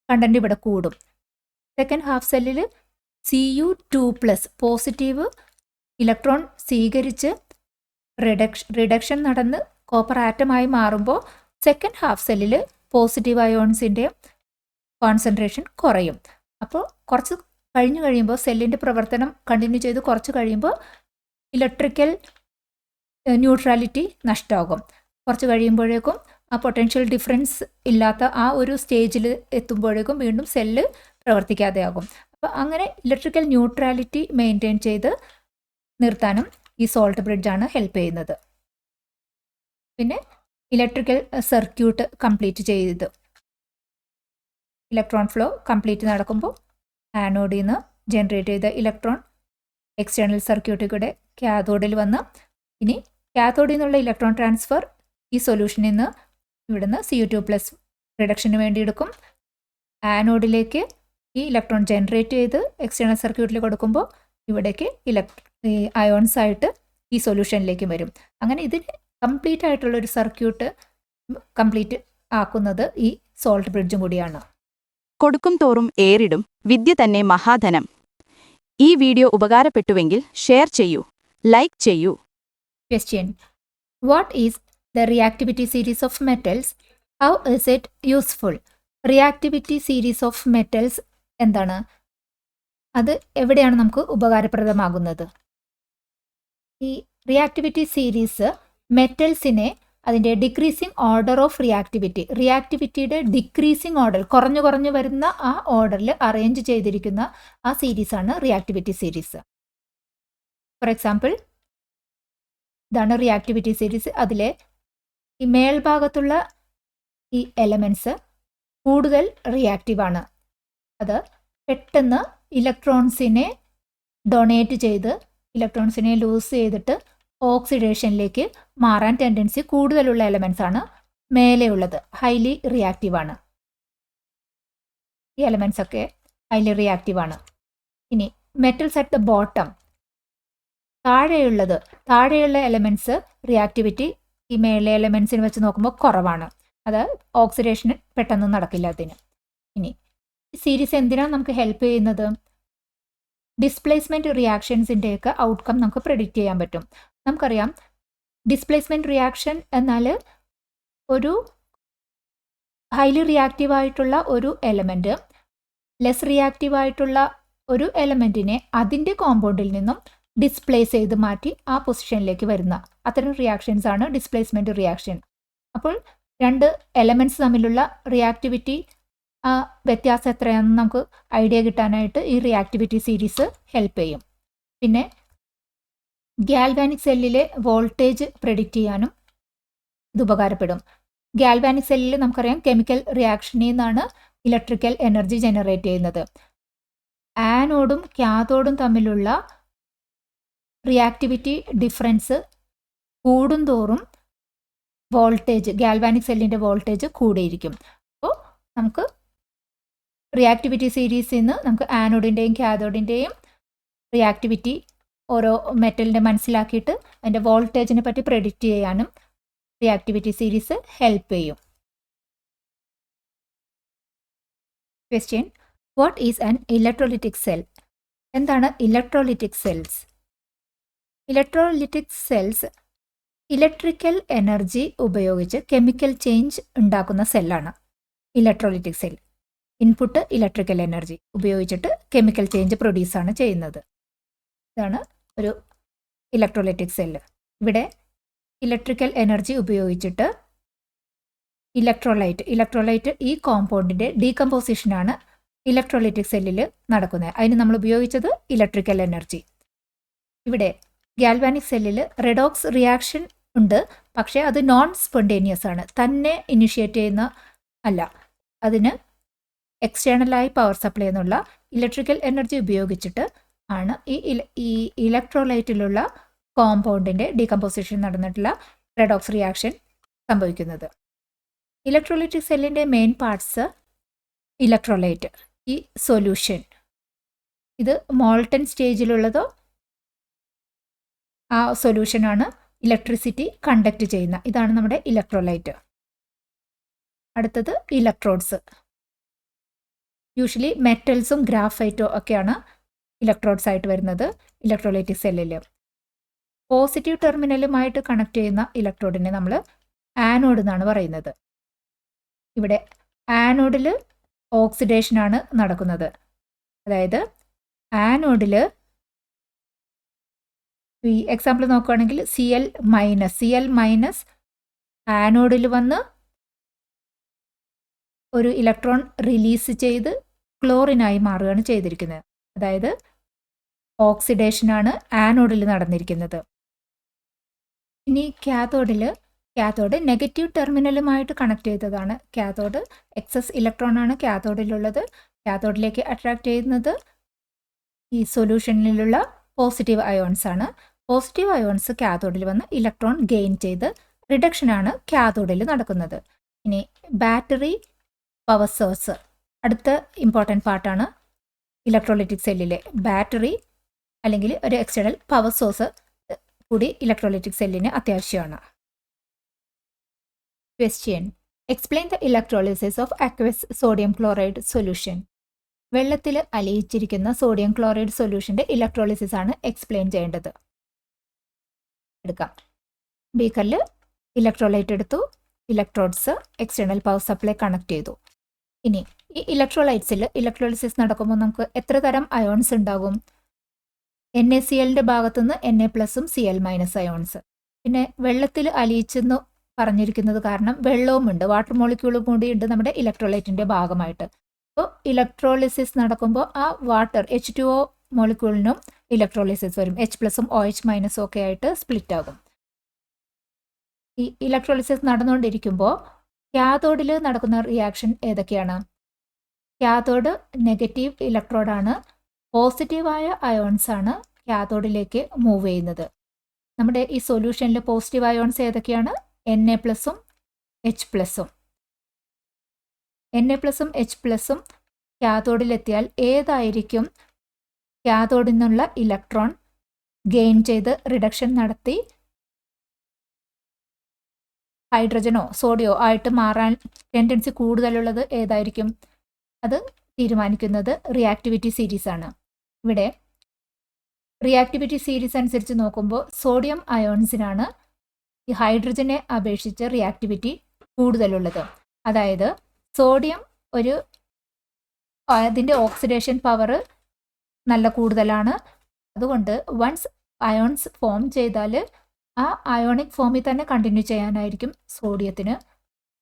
A: കണ്ടന്റ് ഇവിടെ കൂടും. സെക്കൻഡ് ഹാഫ് സെല്ലിൽ Cu2+ പോസിറ്റീവ് ഇലക്ട്രോൺ സ്വീകരിച്ച് റിഡക്ഷൻ നടന്ന് കോപ്പർ ആറ്റമായി മാറുമ്പോൾ സെക്കൻഡ് ഹാഫ് സെല്ലിൽ പോസിറ്റീവ് അയോൺസിൻ്റെ കോൺസെൻട്രേഷൻ കുറയും. അപ്പോൾ കുറച്ച് കഴിയുമ്പോൾ സെല്ലിൻ്റെ പ്രവർത്തനം കണ്ടിന്യൂ ചെയ്ത് കുറച്ച് കഴിയുമ്പോൾ ഇലക്ട്രിക്കൽ ന്യൂട്രാലിറ്റി നഷ്ടമാകും. കുറച്ച് കഴിയുമ്പോഴേക്കും ആ പൊട്ടൻഷ്യൽ ഡിഫറൻസ് ഇല്ലാത്ത ആ ഒരു സ്റ്റേജിൽ എത്തുമ്പോഴേക്കും വീണ്ടും സെല്ല് പ്രവർത്തിക്കാതെ ആകും. അപ്പോൾ അങ്ങനെ ഇലക്ട്രിക്കൽ ന്യൂട്രാലിറ്റി മെയിൻറ്റെയിൻ ചെയ്ത് നിർത്താനും ഈ സോൾട്ട് ബ്രിഡ്ജാണ് ഹെൽപ്പ് ചെയ്യുന്നത്. പിന്നെ ഇലക്ട്രിക്കൽ സർക്യൂട്ട് കംപ്ലീറ്റ് ചെയ്ത് ഇലക്ട്രോൺ ഫ്ലോ കംപ്ലീറ്റ് നടക്കുമ്പോൾ ആനോഡിൽ നിന്ന് ജനറേറ്റ് ചെയ്ത ഇലക്ട്രോൺ എക്സ്റ്റേണൽ സർക്യൂട്ടിൽ കൂടെ കാഥോഡിൽ വന്ന് ഇനി കാഥോഡിൽ നിന്നുള്ള ഇലക്ട്രോൺ ട്രാൻസ്ഫർ ഈ സൊല്യൂഷനിൽ നിന്ന് ഇവിടുന്ന് Cu2+ റിഡക്ഷന് വേണ്ടി എടുക്കും. ആനോഡിലേക്ക് ഈ ഇലക്ട്രോൺ ജനറേറ്റ് ചെയ്ത് എക്സ്റ്റേണൽ സർക്യൂട്ടിൽ കൊടുക്കുമ്പോൾ ഇവിടേക്ക് അയോൺസ് ആയിട്ട് ഈ സൊല്യൂഷനിലേക്ക് വരും. അങ്ങനെ ഇതിന് കംപ്ലീറ്റ് ആയിട്ടുള്ളൊരു സർക്യൂട്ട് കംപ്ലീറ്റ് ആക്കുന്നത് ഈ സോൾട്ട് ബ്രിഡ്ജും കൂടിയാണ്.
B: കൊടുക്കും തോറും ഏറിടും വിദ്യ തന്നെ മഹാധനം. ഈ വീഡിയോ ഉപകാരപ്പെട്ടുവെങ്കിൽ ഷെയർ ചെയ്യൂ, ലൈക്ക് ചെയ്യൂ.
A: Question: What is the reactivity series of metals? How is it useful? Reactivity series of metals എന്താണ്? അത് എവിടെയാണ് നമുക്ക് ഉപകാരപ്രദമാകുന്നത്? ഈ റിയാക്ടിവിറ്റി സീരീസ് മെറ്റൽസിനെ അതിൻ്റെ ഡിക്രീസിങ് ഓർഡർ ഓഫ് റിയാക്ടിവിറ്റിയുടെ ഡിക്രീസിങ് ഓർഡർ കുറഞ്ഞു വരുന്ന ആ ഓർഡറിൽ അറേഞ്ച് ചെയ്തിരിക്കുന്ന ആ സീരീസാണ് റിയാക്ടിവിറ്റി സീരീസ്. ഫോർ എക്സാമ്പിൾ ഇതാണ് റിയാക്ടിവിറ്റി സീരീസ്. അതിലെ ഈ മേൽഭാഗത്തുള്ള ഈ എലമെൻറ്റ്സ് കൂടുതൽ റിയാക്റ്റീവാണ്. അത് പെട്ടെന്ന് ഇലക്ട്രോൺസിനെ ഡൊണേറ്റ് ചെയ്ത് ഇലക്ട്രോൺസിനെ ലൂസ് ചെയ്തിട്ട് ഓക്സിഡേഷനിലേക്ക് മാറാൻ ടെൻഡൻസി കൂടുതലുള്ള എലമെൻറ്റ്സ് ആണ് മേലെയുള്ളത്. ഹൈലി റിയാക്റ്റീവാണ്. ഈ എലമെൻറ്റ്സ് ഒക്കെ ഹൈലി റിയാക്റ്റീവാണ്. ഇനി മെറ്റൽസ് അറ്റ് ദ ബോട്ടം താഴെയുള്ള എലമെൻറ്റ്സ് റിയാക്ടിവിറ്റി ഈ മേലെ എലമെൻറ്റ്സിന് വെച്ച് നോക്കുമ്പോൾ കുറവാണ്. അത് ഓക്സിഡേഷന് പെട്ടെന്ന് നടക്കില്ല അതിന്. ഇനി ഈ സീരീസ് എന്തിനാണ് നമുക്ക് ഹെൽപ്പ് ചെയ്യുന്നത്? ഡിസ്പ്ലേസ്മെൻറ്റ് റിയാക്ഷൻസിൻ്റെയൊക്കെ ഔട്ട്കം നമുക്ക് പ്രെഡിക്റ്റ് ചെയ്യാൻ പറ്റും. നമുക്കറിയാം ഡിസ്പ്ലേസ്മെൻറ്റ് റിയാക്ഷൻ എന്നാൽ ഒരു ഹൈലി റിയാക്റ്റീവായിട്ടുള്ള ഒരു എലമെൻറ്റ് ലെസ് റിയാക്റ്റീവായിട്ടുള്ള ഒരു എലമെൻറ്റിനെ അതിൻ്റെ കോമ്പൗണ്ടിൽ നിന്നും ഡിസ്പ്ലേസ് ചെയ്ത് മാറ്റി ആ പൊസിഷനിലേക്ക് വരുന്ന അത്തരം റിയാക്ഷൻസ് ആണ് ഡിസ്പ്ലേസ്മെൻറ്റ് റിയാക്ഷൻ. അപ്പോൾ രണ്ട് എലമെൻറ്റ്സ് തമ്മിലുള്ള റിയാക്ടിവിറ്റി വ്യത്യാസം എത്രയാണെന്ന് നമുക്ക് ഐഡിയ കിട്ടാനായിട്ട് ഈ റിയാക്ടിവിറ്റി സീരീസ് ഹെൽപ്പ് ചെയ്യും. പിന്നെ ഗാൽവാനിക് സെല്ലിലെ വോൾട്ടേജ് പ്രെഡിക്റ്റ് ചെയ്യാനും ഇത് ഉപകാരപ്പെടും. ഗാൽവാനിക് സെല്ലിൽ നമുക്കറിയാം കെമിക്കൽ റിയാക്ഷനിൽ നിന്നാണ് ഇലക്ട്രിക്കൽ എനർജി ജനറേറ്റ് ചെയ്യുന്നത്. ആനോഡും കാഥോഡും തമ്മിലുള്ള റിയാക്ടിവിറ്റി ഡിഫറൻസ് കൂടുന്തോറും വോൾട്ടേജ് ഗാൽവാനിക് സെല്ലിൻ്റെ വോൾട്ടേജ് കൂടിയിരിക്കും. അപ്പോൾ നമുക്ക് റിയാക്ടിവിറ്റി സീരീസിൽ നിന്ന് നമുക്ക് ആനോഡിൻ്റെയും കാഥോഡിൻ്റെയും റിയാക്ടിവിറ്റി ഓരോ മെറ്റലിൻ്റെ മനസ്സിലാക്കിയിട്ട് അതിൻ്റെ വോൾട്ടേജിനെ പറ്റി പ്രെഡിക്റ്റ് ചെയ്യാനും റിയാക്ടിവിറ്റി സീരീസ് ഹെൽപ്പ് ചെയ്യും. Question: what is an electrolytic cell? എന്താണ് electrolytic cells? Electrolytic cells electrical energy ഉപയോഗിച്ച് കെമിക്കൽ ചേഞ്ച് ഉണ്ടാക്കുന്ന സെല്ലാണ് electrolytic cell. Input electrical energy ഉപയോഗിച്ചിട്ട് കെമിക്കൽ ചേഞ്ച് പ്രൊഡ്യൂസാണ് ചെയ്യുന്നത്. ഇതാണ് ഒരു ഇലക്ട്രോലൈറ്റിക് സെല്ല്. ഇവിടെ ഇലക്ട്രിക്കൽ എനർജി ഉപയോഗിച്ചിട്ട് ഇലക്ട്രോലൈറ്റ് ഈ കോമ്പൗണ്ടിൻ്റെ ഡീകമ്പോസിഷനാണ് ഇലക്ട്രോലൈറ്റിക് സെല്ലിൽ നടക്കുന്നത്. അതിന് നമ്മൾ ഉപയോഗിച്ചത് ഇലക്ട്രിക്കൽ എനർജി. ഇവിടെ ഗാൽവാനിക് സെല്ലിൽ റെഡോക്സ് റിയാക്ഷൻ ഉണ്ട്, പക്ഷേ അത് നോൺ സ്പോണ്ടേനിയസ് ആണ്, തന്നെ ഇനിഷ്യേറ്റ് ചെയ്യുന്ന അല്ല. അതിന് എക്സ്റ്റേണലായി പവർ സപ്ലൈ എന്നുള്ള ഇലക്ട്രിക്കൽ എനർജി ഉപയോഗിച്ചിട്ട് ആണ് ഈ ഇലക്ട്രോലൈറ്റിലുള്ള കോമ്പൗണ്ടിൻ്റെ ഡീകമ്പോസിഷൻ നടന്നിട്ടുള്ള റെഡോക്സ് റിയാക്ഷൻ സംഭവിക്കുന്നത്. ഇലക്ട്രോലൈറ്റിക് സെല്ലിൻ്റെ മെയിൻ പാർട്സ് ഇലക്ട്രോലൈറ്റ്, ഈ സൊല്യൂഷൻ, ഇത് മോൾട്ടൺ സ്റ്റേജിലുള്ളതോ ആ സൊല്യൂഷനാണ് ഇലക്ട്രിസിറ്റി കണ്ടക്ട് ചെയ്യുന്ന, ഇതാണ് നമ്മുടെ ഇലക്ട്രോലൈറ്റ്. അടുത്തത് ഇലക്ട്രോഡ്സ്. യൂഷ്വലി മെറ്റൽസും ഗ്രാഫൈറ്റോ ഒക്കെയാണ് ഇലക്ട്രോഡ്സ് ആയിട്ട് വരുന്നത് ഇലക്ട്രോലൈറ്റിക് സെല്ലിൽ. പോസിറ്റീവ് ടെർമിനലുമായിട്ട് കണക്ട് ചെയ്യുന്ന ഇലക്ട്രോഡിനെ നമ്മൾ ആനോഡ് എന്നാണ് പറയുന്നത്. ഇവിടെ ആനോഡിൽ ഓക്സിഡേഷനാണ് നടക്കുന്നത്. അതായത് ആനോഡിൽ ഈ എക്സാമ്പിൾ നോക്കുകയാണെങ്കിൽ Cl മൈനസ് ആനോഡിൽ വന്ന് ഒരു ഇലക്ട്രോൺ റിലീസ് ചെയ്ത് ക്ലോറിനായി മാറുകയാണ് ചെയ്തിരിക്കുന്നത്. അതായത് ഓക്സിഡേഷനാണ് ആനോഡിൽ നടന്നിരിക്കുന്നത്. ഇനി കാഥോഡ് നെഗറ്റീവ് ടെർമിനലുമായിട്ട് കണക്ട് ചെയ്തതാണ്. കാഥോഡ് എക്സസ് ഇലക്ട്രോൺ ആണ് കാഥോഡിലുള്ളത്. കാഥോഡിലേക്ക് അട്രാക്ട് ചെയ്യുന്നത് ഈ സൊല്യൂഷനിലുള്ള പോസിറ്റീവ് അയോൺസ് ആണ്. പോസിറ്റീവ് അയോൺസ് കാഥോഡിൽ വന്ന് ഇലക്ട്രോൺ ഗെയിൻ ചെയ്ത് റിഡക്ഷനാണ് കാഥോഡിൽ നടക്കുന്നത്. ഇനി ബാറ്ററി, പവർ സോഴ്സ് അടുത്ത ഇമ്പോർട്ടൻറ്റ് പാർട്ടാണ് ഇലക്ട്രോലൈറ്റിക് സെല്ലിലെ. ബാറ്ററി അല്ലെങ്കിൽ ഒരു എക്സ്റ്റേണൽ പവർ സോഴ്സ് കൂടി ഇലക്ട്രോലൈറ്റിക് സെല്ലിന് അത്യാവശ്യമാണ്. Question: explain the electrolysis of aqueous sodium chloride solution. വെള്ളത്തിൽ അലിയിച്ചിരിക്കുന്ന സോഡിയം ക്ലോറൈഡ് സൊല്യൂഷൻ്റെ ഇലക്ട്രോളിസിസ് ആണ് എക്സ്പ്ലെയിൻ ചെയ്യേണ്ടത്. എടുക്കാം. ബീക്കറിൽ ഇലക്ട്രോലൈറ്റ് എടുത്തു, electrodes external power supply connect ചെയ്തു. ഇനി ഈ ഇലക്ട്രോലൈറ്റ്സിൽ ഇലക്ട്രോളിസിസ് നടക്കുമ്പോൾ നമുക്ക് എത്ര തരം അയോൺസ് ഉണ്ടാകും? NaClൻ്റെ ഭാഗത്തുനിന്ന് Na+ഉം Cl- അയോൺസ്. പിന്നെ വെള്ളത്തിൽ അലിയിച്ചെന്ന് പറഞ്ഞിരിക്കുന്നത് കാരണം വെള്ളവുമുണ്ട്, വാട്ടർ മോളിക്യൂളും കൂടി ഉണ്ട് നമ്മുടെ ഇലക്ട്രോലൈറ്റിൻ്റെ ഭാഗമായിട്ട്. അപ്പോൾ ഇലക്ട്രോളിസിസ് നടക്കുമ്പോൾ ആ വാട്ടർ H2O മോളിക്യൂളിനും ഇലക്ട്രോളിസിസ് വരും. H+ഉം OH- ഒക്കെ ആയിട്ട് സ്പ്ലിറ്റ് ആകും. ഈ ഇലക്ട്രോളിസിസ് നടന്നുകൊണ്ടിരിക്കുമ്പോൾ കാഥോഡിൽ നടക്കുന്ന റിയാക്ഷൻ ഏതൊക്കെയാണ്? കാഥോഡ് നെഗറ്റീവ് ഇലക്ട്രോഡാണ്. പോസിറ്റീവായ അയോൺസ് ആണ് കാഥോഡിലേക്ക് മൂവ് ചെയ്യുന്നത്. നമ്മുടെ ഈ സൊല്യൂഷനിൽ പോസിറ്റീവ് അയോൺസ് ഏതൊക്കെയാണ്? Na+ഉം H+ഉം. Na+ഉം H+ഉം കാഥോഡിലെത്തിയാൽ ഏതായിരിക്കും കാഥോഡിൽ നിന്നുള്ള ഇലക്ട്രോൺ ഗെയിൻ ചെയ്ത് റിഡക്ഷൻ നടത്തി ഹൈഡ്രജനോ സോഡിയോ ആയിട്ട് മാറാൻ ടെൻഡൻസി കൂടുതലുള്ളത് ഏതായിരിക്കും? അത് തീരുമാനിക്കുന്നത് റിയാക്ടിവിറ്റി സീരീസ് ആണ്. ഇവിടെ റിയാക്ടിവിറ്റി സീരീസ് അനുസരിച്ച് നോക്കുമ്പോൾ സോഡിയം അയോൺസിനാണ് ഈ ഹൈഡ്രജനെ അപേക്ഷിച്ച് റിയാക്ടിവിറ്റി കൂടുതലുള്ളത്. അതായത് സോഡിയം അതിൻ്റെ ഓക്സിഡേഷൻ പവർ നല്ല കൂടുതലാണ്. അതുകൊണ്ട് വൺസ് അയോൺസ് ഫോം ചെയ്താൽ ആ അയോണിക് ഫോമിൽ തന്നെ കണ്ടിന്യൂ ചെയ്യാനായിരിക്കും സോഡിയത്തിന്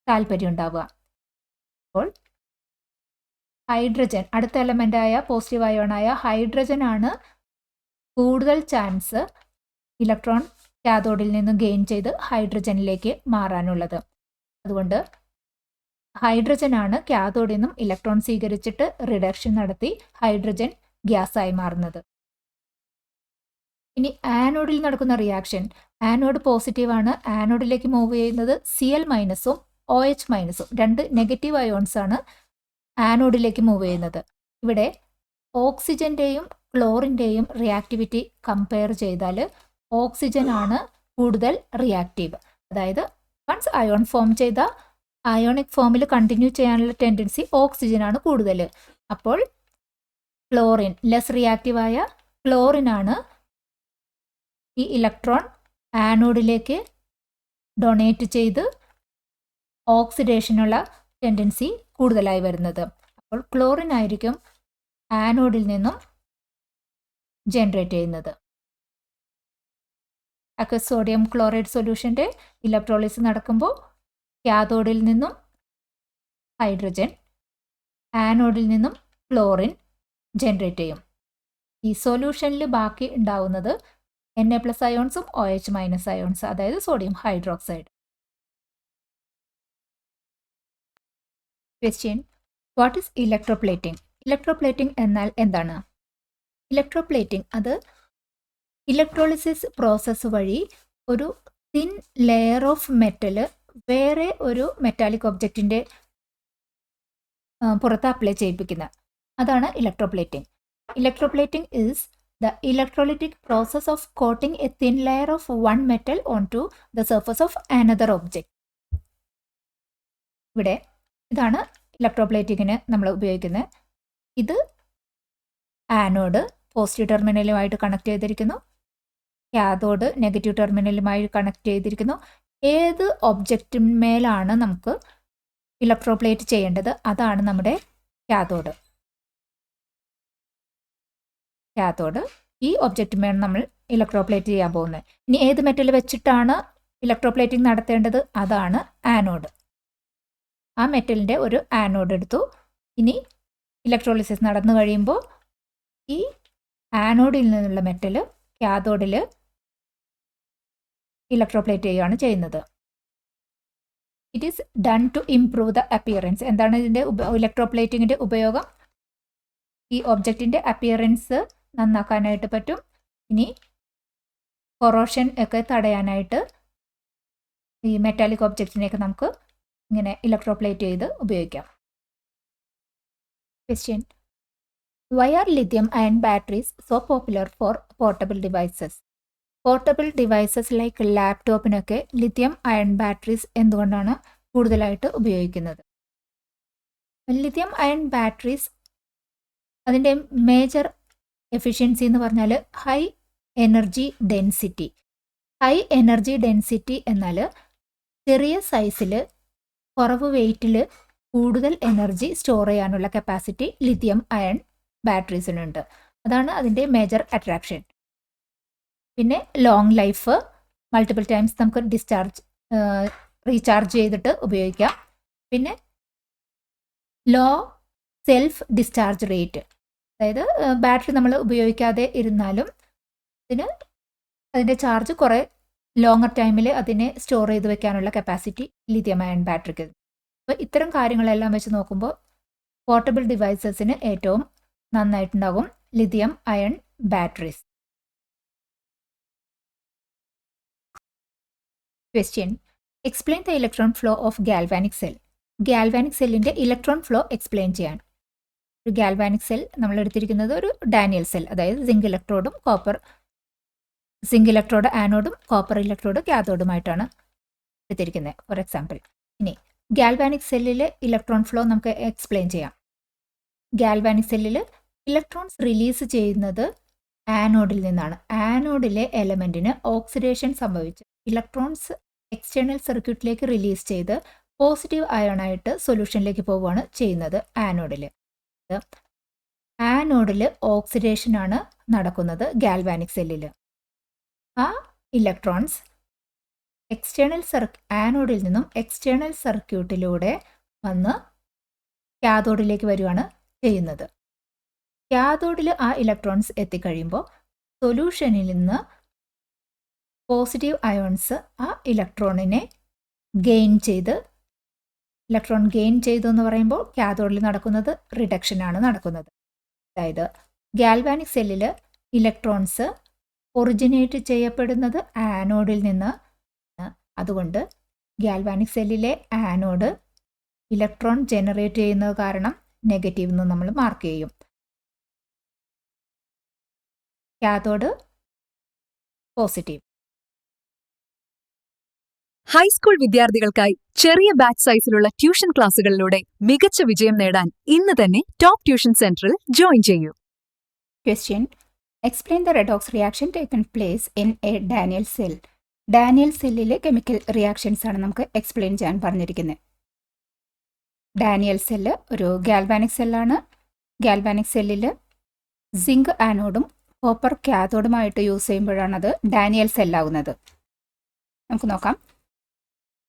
A: താല്പര്യം ഉണ്ടാവുക. അപ്പോൾ ഹൈഡ്രജൻ, അടുത്ത എലമെൻ്റായ പോസിറ്റീവ് അയോണായ ഹൈഡ്രജൻ ആണ് കൂടുതൽ ചാൻസ് ഇലക്ട്രോൺ കാഥോഡിൽ നിന്ന് ഗെയിൻ ചെയ്ത് ഹൈഡ്രജനിലേക്ക് മാറാനുള്ളത്. അതുകൊണ്ട് ഹൈഡ്രജൻ ആണ് കാഥോഡിൽ നിന്നും ഇലക്ട്രോൺ സ്വീകരിച്ചിട്ട് റിഡക്ഷൻ നടത്തി ഹൈഡ്രജൻ ഗ്യാസായി മാറുന്നത്. ഇനി ആനോഡിൽ നടക്കുന്ന റിയാക്ഷൻ, ആനോഡ് പോസിറ്റീവ് ആണ്, ആനോഡിലേക്ക് മൂവ് ചെയ്യുന്നത് Cl മൈനസും OH മൈനസും, രണ്ട് നെഗറ്റീവ് അയോൺസ് ആണ് ആനോഡിലേക്ക് മൂവ് ചെയ്യുന്നത്. ഇവിടെ ഓക്സിജൻ്റെയും ക്ലോറിൻ്റെയും റിയാക്ടിവിറ്റി കമ്പയർ ചെയ്താൽ ഓക്സിജൻ ആണ് കൂടുതൽ റിയാക്റ്റീവ്. അതായത് വൺസ് അയോൺ ഫോം ചെയ്ത അയോണിക് ഫോമിൽ കണ്ടിന്യൂ ചെയ്യാനുള്ള ടെൻഡൻസി ഓക്സിജൻ ആണ് കൂടുതൽ. അപ്പോൾ ക്ലോറിൻ, ലെസ് റിയാക്റ്റീവായ ക്ലോറിനാണ് ഈ ഇലക്ട്രോൺ ആനോഡിലേക്ക് ഡൊണേറ്റ് ചെയ്ത് ഓക്സിഡേഷനുള്ള ടെൻഡൻസി കൂടുതലായി വരുന്നത്. അപ്പോൾ ക്ലോറിൻ ആയിരിക്കും ആനോഡിൽ നിന്നും ജനറേറ്റ് ചെയ്യുന്നത്. അക്വസ് സോഡിയം ക്ലോറൈഡ് സൊല്യൂഷൻ്റെ ഇലക്ട്രോളിസിസ് നടക്കുമ്പോൾ കാഥോഡിൽ നിന്നും ഹൈഡ്രജൻ, ആനോഡിൽ നിന്നും ക്ലോറിൻ ജനറേറ്റ് ചെയ്യും. ഈ സൊല്യൂഷനിൽ ബാക്കി ഉണ്ടാവുന്നത് Na+ അയോൺസും OH- അയോൺസ്, അതായത് sodium hydroxide. Question, what is electroplating? Electroplating എന്നാൽ എന്താണ്? ഇലക്ട്രോപ്ലേറ്റിംഗ് അത് ഇലക്ട്രോളിസിസ് പ്രോസസ്സ് വഴി ഒരു തിൻ ലെയർ ഓഫ് മെറ്റൽ വേറെ ഒരു മെറ്റാലിക് ഒബ്ജക്റ്റിൻ്റെ പുറത്ത് അപ്ലൈ ചെയ്യിപ്പിക്കുന്ന, അതാണ് electroplating. Electroplating is the electrolytic process of coating a thin layer of one metal onto the surface of another object. ഇവിടെ ഇതാണ് ഇലക്ട്രോപ്ലേറ്റിങ്ങിന് നമ്മൾ ഉപയോഗിക്കുന്നത്. ഇത് ആനോഡ് പോസിറ്റീവ് ടെർമിനലുമായിട്ട് കണക്ട് ചെയ്തിരിക്കുന്നു, കാഥോഡ് നെഗറ്റീവ് ടെർമിനലുമായി കണക്ട് ചെയ്തിരിക്കുന്നു. ഏത് ഒബ്ജക്റ്റിന്മേലാണ് നമുക്ക് ഇലക്ട്രോപ്ലേറ്റ് ചെയ്യേണ്ടത് അതാണ് നമ്മുടെ കാഥോഡ്. ഈ ഒബ്ജക്റ്റിന്മേൽ നമ്മൾ ഇലക്ട്രോപ്ലേറ്റ് ചെയ്യാൻ പോകുന്നത്. ഇനി ഏത് മെറ്റൽ വെച്ചിട്ടാണ് ഇലക്ട്രോപ്ലേറ്റിംഗ് നടത്തേണ്ടത് അതാണ് ആനോഡ്. ആ മെറ്റലിൻ്റെ ഒരു ആനോഡ് എടുത്തു. ഇനി ഇലക്ട്രോളിസിസ് നടന്നു കഴിയുമ്പോൾ ഈ ആനോഡിൽ നിന്നുള്ള മെറ്റൽ കാഥോഡിൽ ഇലക്ട്രോപ്ലേറ്റ് ചെയ്യുകയാണ് ചെയ്യുന്നത്. It is done to improve the appearance. എന്താണ് ഇതിൻ്റെ ഇലക്ട്രോപ്ലേറ്റിങ്ങിൻ്റെ ഉപയോഗം? ഈ ഒബ്ജക്റ്റിൻ്റെ അപ്പിയറൻസ് നന്നാക്കാനായിട്ട് പറ്റും. ഇനി കൊറോഷൻ ഒക്കെ തടയാനായിട്ട് ഈ മെറ്റാലിക് ഒബ്ജക്റ്റിനെയൊക്കെ നമുക്ക് ഇങ്ങനെ ഇലക്ട്രോപ്ലേറ്റ് ചെയ്ത് ഉപയോഗിക്കാം. Question, why are lithium ion batteries so popular for portable devices? Portable devices like ലാപ്ടോപ്പിനൊക്കെ ലിഥിയം അയൺ ബാറ്ററീസ് എന്തുകൊണ്ടാണ് കൂടുതലായിട്ട് ഉപയോഗിക്കുന്നത്? ലിഥിയം അയൺ ബാറ്ററീസ് അതിൻ്റെ മേജർ എഫിഷ്യൻസി എന്ന് പറഞ്ഞാൽ high energy density. High energy density എന്നാൽ ചെറിയ സൈസിൽ കുറവ് വെയ്റ്റിൽ കൂടുതൽ എനർജി സ്റ്റോർ ചെയ്യാനുള്ള കപ്പാസിറ്റി ലിഥിയം അയൺ ബാറ്ററീസിനുണ്ട്. അതാണ് അതിൻ്റെ മേജർ അട്രാക്ഷൻ. പിന്നെ ലോങ് ലൈഫ്, മൾട്ടിപ്പിൾ ടൈംസ് നമുക്ക് റീചാർജ് ചെയ്തിട്ട് ഉപയോഗിക്കാം. പിന്നെ ലോ സെൽഫ് ഡിസ്ചാർജ് റേറ്റ്, അതായത് ബാറ്ററി നമ്മൾ ഉപയോഗിക്കാതെ ഇരുന്നാലും അതിൻ്റെ ചാർജ് കുറേ ലോങ്ങർ ടൈമിൽ അതിനെ സ്റ്റോർ ചെയ്ത് വെക്കാനുള്ള കപ്പാസിറ്റി ലിഥിയം അയൺ ബാറ്ററിക്ക്. അപ്പോൾ ഇത്തരം കാര്യങ്ങളെല്ലാം വെച്ച് നോക്കുമ്പോൾ പോർട്ടബിൾ ഡിവൈസസിന് ഏറ്റവും നന്നായിട്ടുണ്ടാകും lithium ion batteries. Question, explain the electron flow of galvanic cell. Galvanic സെല്ലിൻ്റെ ഇലക്ട്രോൺ ഫ്ലോ എക്സ്പ്ലെയിൻ ചെയ്യാൻ. ഒരു ഗാൽവാനിക് സെൽ നമ്മൾ എടുത്തിരിക്കുന്നത് ഒരു ഡാനിയൽ സെൽ, അതായത് സിങ്ക് ഇലക്ട്രോഡ് ആനോഡും കോപ്പർ ഇലക്ട്രോഡ് കാഥോഡുമായിട്ടാണ് എടുത്തിരിക്കുന്നത് ഫോർ എക്സാമ്പിൾ. ഇനി ഗാൽവാനിക് സെല്ലിലെ ഇലക്ട്രോൺ ഫ്ലോ നമുക്ക് എക്സ്പ്ലെയിൻ ചെയ്യാം. ഗാൽവാനിക് സെല്ലിൽ ഇലക്ട്രോൺസ് റിലീസ് ചെയ്യുന്നത് ആനോഡിൽ നിന്നാണ്. ആനോഡിലെ എലമെൻറ്റിന് ഓക്സിഡേഷൻ സംഭവിച്ച് ഇലക്ട്രോൺസ് എക്സ്റ്റേണൽ സർക്യൂട്ടിലേക്ക് റിലീസ് ചെയ്ത് പോസിറ്റീവ് അയോണായിട്ട് സൊല്യൂഷനിലേക്ക് പോവുകയാണ് ചെയ്യുന്നത് ആനോഡിൽ. ആനോഡിൽ ഓക്സിഡേഷനാണ് നടക്കുന്നത് ഗാൽവാനിക് സെല്ലിൽ. ആ ഇലക്ട്രോൺസ് ആനോഡിൽ നിന്നും എക്സ്റ്റേണൽ സർക്യൂട്ടിലൂടെ വന്ന് കാഥോഡിലേക്ക് വരികയാണ് ചെയ്യുന്നത്. കാഥോഡിൽ ആ ഇലക്ട്രോൺസ് എത്തിക്കഴിയുമ്പോൾ സൊല്യൂഷനിൽ നിന്ന് പോസിറ്റീവ് അയോൺസ് ആ ഇലക്ട്രോൺ ഗെയിൻ ചെയ്തു എന്ന് പറയുമ്പോൾ കാഥോഡിൽ നടക്കുന്നത് റിഡക്ഷനാണ് നടക്കുന്നത്. അതായത് ഗാൽവാനിക് സെല്ലിൽ ഇലക്ട്രോൺസ് ഒറിജിനേറ്റ് ചെയ്യപ്പെടുന്നത് ആനോഡിൽ നിന്ന്. അതുകൊണ്ട് ഗാൽവാനിക് സെല്ലിലെ ആനോഡ് ഇലക്ട്രോൺ ജനറേറ്റ് ചെയ്യുന്നത് കാരണം നെഗറ്റീവ് എന്ന് നമ്മൾ മാർക്ക് ചെയ്യും. Cathode positive.
C: ഹൈസ്കൂൾ വിദ്യാർത്ഥികൾക്കായി ചെറിയ ബാച്ച് സൈസിലുള്ള ട്യൂഷൻ ക്ലാസുകളിലൂടെ മികച്ച വിജയം നേടാൻ ഇന്ന് തന്നെ ടോപ്പ് ട്യൂഷൻ സെന്ററിൽ ജോയിൻ ചെയ്യൂ.
A: Question. Explain the redox reaction taken place in a Daniell cell. Daniel സെല്ലിലെ കെമിക്കൽ റിയാക്ഷൻസ് ആണ് നമുക്ക് എക്സ്പ്ലെയിൻ ചെയ്യാൻ പറഞ്ഞിരിക്കുന്നത്. ഡാനിയൽ സെല്ല് ഒരു ഗാൽവാനിക് സെല്ലാണ്. ഗാൽവാനിക് സെല്ലിൽ സിങ്ക് ആനോഡും കോപ്പർ കാഥോഡുമായിട്ട് യൂസ് ചെയ്യുമ്പോഴാണ് അത് ഡാനിയൽ സെല്ലാവുന്നത്. നമുക്ക് നോക്കാം.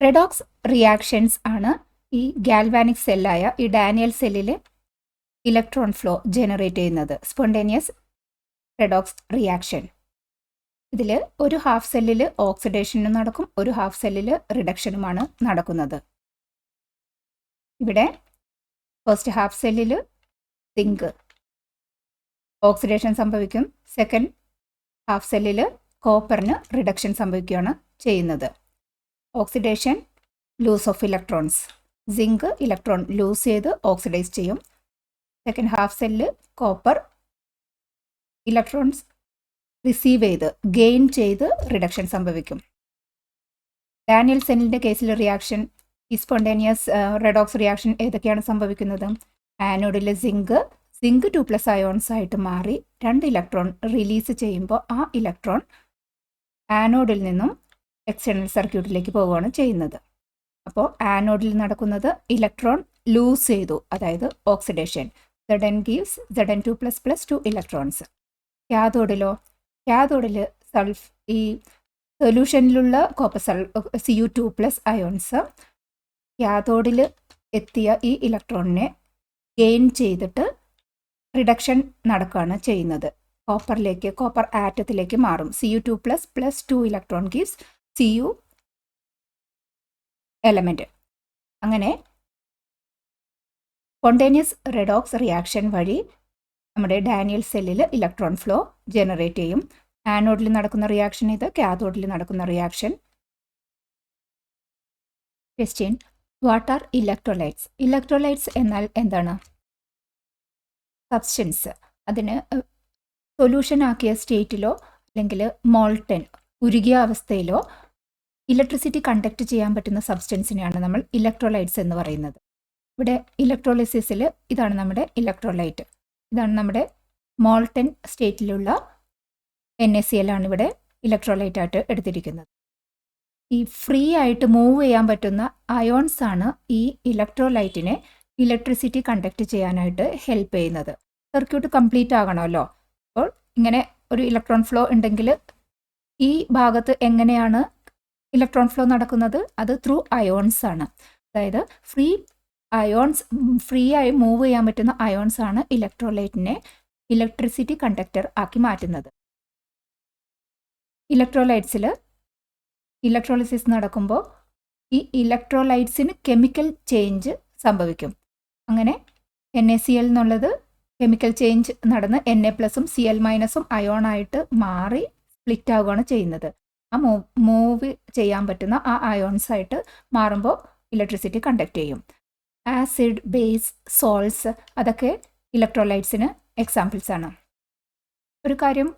A: റെഡോക്സ് റിയാക്ഷൻസ് ആണ് ഈ ഗാൽവാനിക് സെല്ലായ ഈ ഡാനിയൽ സെല്ലിൽ ഇലക്ട്രോൺ ഫ്ലോ ജനറേറ്റ് ചെയ്യുന്നത്. Spontaneous redox reaction. ഇതിൽ ഒരു ഹാഫ് സെല്ലിൽ ഓക്സിഡേഷനും നടക്കും, ഒരു ഹാഫ് സെല്ലിൽ റിഡക്ഷനുമാണ് നടക്കുന്നത്. ഇവിടെ ഫസ്റ്റ് ഹാഫ് സെല്ലിൽ സിങ്ക് ഓക്സിഡേഷൻ സംഭവിക്കും, സെക്കൻഡ് ഹാഫ് സെല്ലിൽ കോപ്പറിന് റിഡക്ഷൻ സംഭവിക്കുകയാണ് ചെയ്യുന്നത്. Oxidation, lose of electrons. Zinc electron lose ചെയ്ത് ഓക്സിഡൈസ് ചെയ്യും. Second half cell copper electrons receive ചെയ്ത് ഗെയിൻ ചെയ്ത് റിഡക്ഷൻ സംഭവിക്കും. ഡാനിയൽ സെല്ലിൻ്റെ കേസിൽ റിയാക്ഷൻ ഈ സ്പോണ്ടേനിയസ് റെഡോക്സ് റിയാക്ഷൻ ഏതൊക്കെയാണ് സംഭവിക്കുന്നത്? ആനോഡിലെ സിങ്ക് 2+ അയോൺസ് ആയിട്ട് മാറി 2 ഇലക്ട്രോൺ റിലീസ് ചെയ്യുമ്പോൾ ആ ഇലക്ട്രോൺ ആനോഡിൽ നിന്നും എക്സ്റ്റേണൽ സർക്യൂട്ടിലേക്ക് പോവുകയാണ് ചെയ്യുന്നത്. അപ്പോൾ ആനോഡിൽ നടക്കുന്നത് ഇലക്ട്രോൺ ലൂസ് ചെയ്തു, അതായത് oxidation. Zn gives Zn2++ 2 electrons. കാഥോഡിലോ? കാഥോഡിൽ ഈ സൊല്യൂഷനിലുള്ള കോപ്പർ Cu2+ അയോൺസ് കാഥോഡിൽ എത്തിയ ഈ ഇലക്ട്രോണിനെ ഗെയിൻ ചെയ്തിട്ട് റിഡക്ഷൻ നടക്കുകയാണ് ചെയ്യുന്നത്. കോപ്പർ ആറ്റത്തിലേക്ക് മാറും. Cu2+ 2 electron gives Cu element. അങ്ങനെ സ്പോണ്ടേനിയസ് റെഡോക്സ് റിയാക്ഷൻ വഴി നമ്മുടെ ഡാനിയൽ സെല്ലിൽ ഇലക്ട്രോൺ ഫ്ലോ ജനറേറ്റ് ചെയ്യും. ആനോഡിൽ നടക്കുന്ന റിയാക്ഷൻ ഇത്, കാഥോഡിൽ നടക്കുന്ന reaction. Question. What are electrolytes? Electrolytes എന്നാൽ എന്താണ്? സബ്സ്റ്റൻസ്. അതിന് സൊല്യൂഷൻ ആക്കിയ സ്റ്റേറ്റിലോ അല്ലെങ്കിൽ മോൾട്ടൻ ഉരുകിയ അവസ്ഥയിലോ ഇലക്ട്രിസിറ്റി കണ്ടക്ട് ചെയ്യാൻ പറ്റുന്ന സബ്സ്റ്റൻസിനെയാണ് നമ്മൾ ഇലക്ട്രോലൈറ്റ്സ് എന്ന് പറയുന്നത്. ഇവിടെ ഇലക്ട്രോളിസിസിൽ ഇതാണ് നമ്മുടെ ഇലക്ട്രോലൈറ്റ്. ഇതാണ് നമ്മുടെ മോൾട്ടൻ സ്റ്റേറ്റിലുള്ള NaCl ആണ് ഇവിടെ ഇലക്ട്രോലൈറ്റ് ആയിട്ട് എടുത്തിരിക്കുന്നത്. ഈ ഫ്രീ ആയിട്ട് മൂവ് ചെയ്യാൻ പറ്റുന്ന അയോൺസ് ആണ് ഈ ഇലക്ട്രോലൈറ്റിനെ ഇലക്ട്രിസിറ്റി കണ്ടക്ട് ചെയ്യാനായിട്ട് ഹെൽപ്പ് ചെയ്യുന്നത്. സർക്യൂട്ട് കംപ്ലീറ്റ് ആകണമല്ലോ. അപ്പോൾ ഇങ്ങനെ ഒരു ഇലക്ട്രോൺ ഫ്ലോ ഉണ്ടെങ്കിൽ ഈ ഭാഗത്ത് എങ്ങനെയാണ് ഇലക്ട്രോൺ ഫ്ലോ നടക്കുന്നത്? അത് ത്രൂ അയോൺസ് ആണ്. അതായത് ഫ്രീ ആയി മൂവ് ചെയ്യാൻ പറ്റുന്ന അയോൺസ് ആണ് ഇലക്ട്രോലൈറ്റിനെ ഇലക്ട്രിസിറ്റി കണ്ടക്ടർ ആക്കി മാറ്റുന്നത്. ഇലക്ട്രോലൈറ്റ്സിൽ ഇലക്ട്രോളിസിസ് നടക്കുമ്പോൾ ഈ ഇലക്ട്രോലൈറ്റ്സിന് കെമിക്കൽ ചേഞ്ച് സംഭവിക്കും. അങ്ങനെ NaCl എന്നുള്ളത് കെമിക്കൽ ചേഞ്ച് നടന്ന് Na+ഉം Cl- അയോണായിട്ട് മാറി സ്പ്ലിറ്റ് ആവുകയാണ് ചെയ്യുന്നത്. ആ മൂവ് ചെയ്യാൻ പറ്റുന്ന ആ അയോൺസ് ആയിട്ട് മാറുമ്പോൾ ഇലക്ട്രിസിറ്റി കണ്ടക്ട് ചെയ്യും. ആസിഡ്, ബേസ്, സോൾട്സ് അതൊക്കെ ഇലക്ട്രോലൈറ്റ്സിന് എക്സാമ്പിൾസ് ആണ്. ഒരു കാര്യം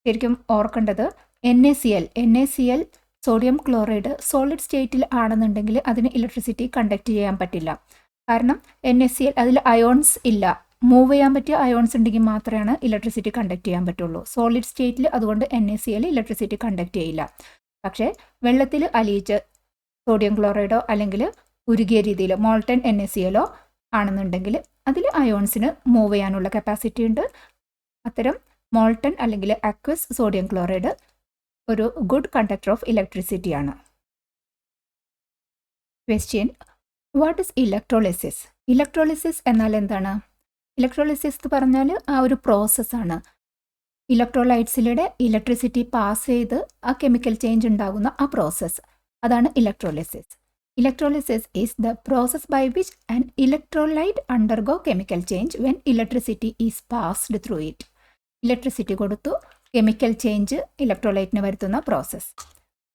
A: ശരിക്കും ഓർക്കേണ്ടത്, NaCl സോഡിയം ക്ലോറൈഡ് സോളിഡ് സ്റ്റേറ്റിൽ ആണെന്നുണ്ടെങ്കിൽ അതിന് ഇലക്ട്രിസിറ്റി കണ്ടക്ട് ചെയ്യാൻ പറ്റില്ല. കാരണം NaCl അതിൽ അയോൺസ് ഇല്ല. മൂവ് ചെയ്യാൻ പറ്റിയ അയോൺസ് ഉണ്ടെങ്കിൽ മാത്രമാണ് ഇലക്ട്രിസിറ്റി കണ്ടക്ട് ചെയ്യാൻ പറ്റുള്ളൂ. സോളിഡ് സ്റ്റേറ്റിൽ അതുകൊണ്ട് NaCl ഇലക്ട്രിസിറ്റി കണ്ടക്ട് ചെയ്യില്ല. പക്ഷേ വെള്ളത്തിൽ അലിയിച്ച് സോഡിയം ക്ലോറൈഡോ അല്ലെങ്കിൽ ഉരുകിയ രീതിയിൽ മോൾട്ടൻ NaCl ആണെന്നുണ്ടെങ്കിൽ അതിൽ അയോൺസിന് മൂവ് ചെയ്യാനുള്ള കപ്പാസിറ്റി ഉണ്ട്. അത്തരം മോൾട്ടൻ അല്ലെങ്കിൽ അക്വസ് സോഡിയം ക്ലോറൈഡ് ഒരു ഗുഡ് കണ്ടക്ടർ ഓഫ് ഇലക്ട്രിസിറ്റി ആണ്. Question, what is electrolysis? Electrolysis എന്നാൽ എന്താണ്? ഇലക്ട്രോളിസിസ് എന്ന് പറഞ്ഞാൽ ആ ഒരു പ്രോസസ്സാണ്. ഇലക്ട്രോലൈറ്റ്സിലൂടെ ഇലക്ട്രിസിറ്റി പാസ് ചെയ്ത് ആ കെമിക്കൽ ചേഞ്ച് ഉണ്ടാകുന്ന ആ പ്രോസസ്സ്, അതാണ് electrolysis. Electrolysis is the process by which an electrolyte undergo chemical change when electricity is passed through it. Electricity കൊടുത്തു കെമിക്കൽ ചേഞ്ച് ഇലക്ട്രോലൈറ്റിന് വരുത്തുന്ന പ്രോസസ്സ്.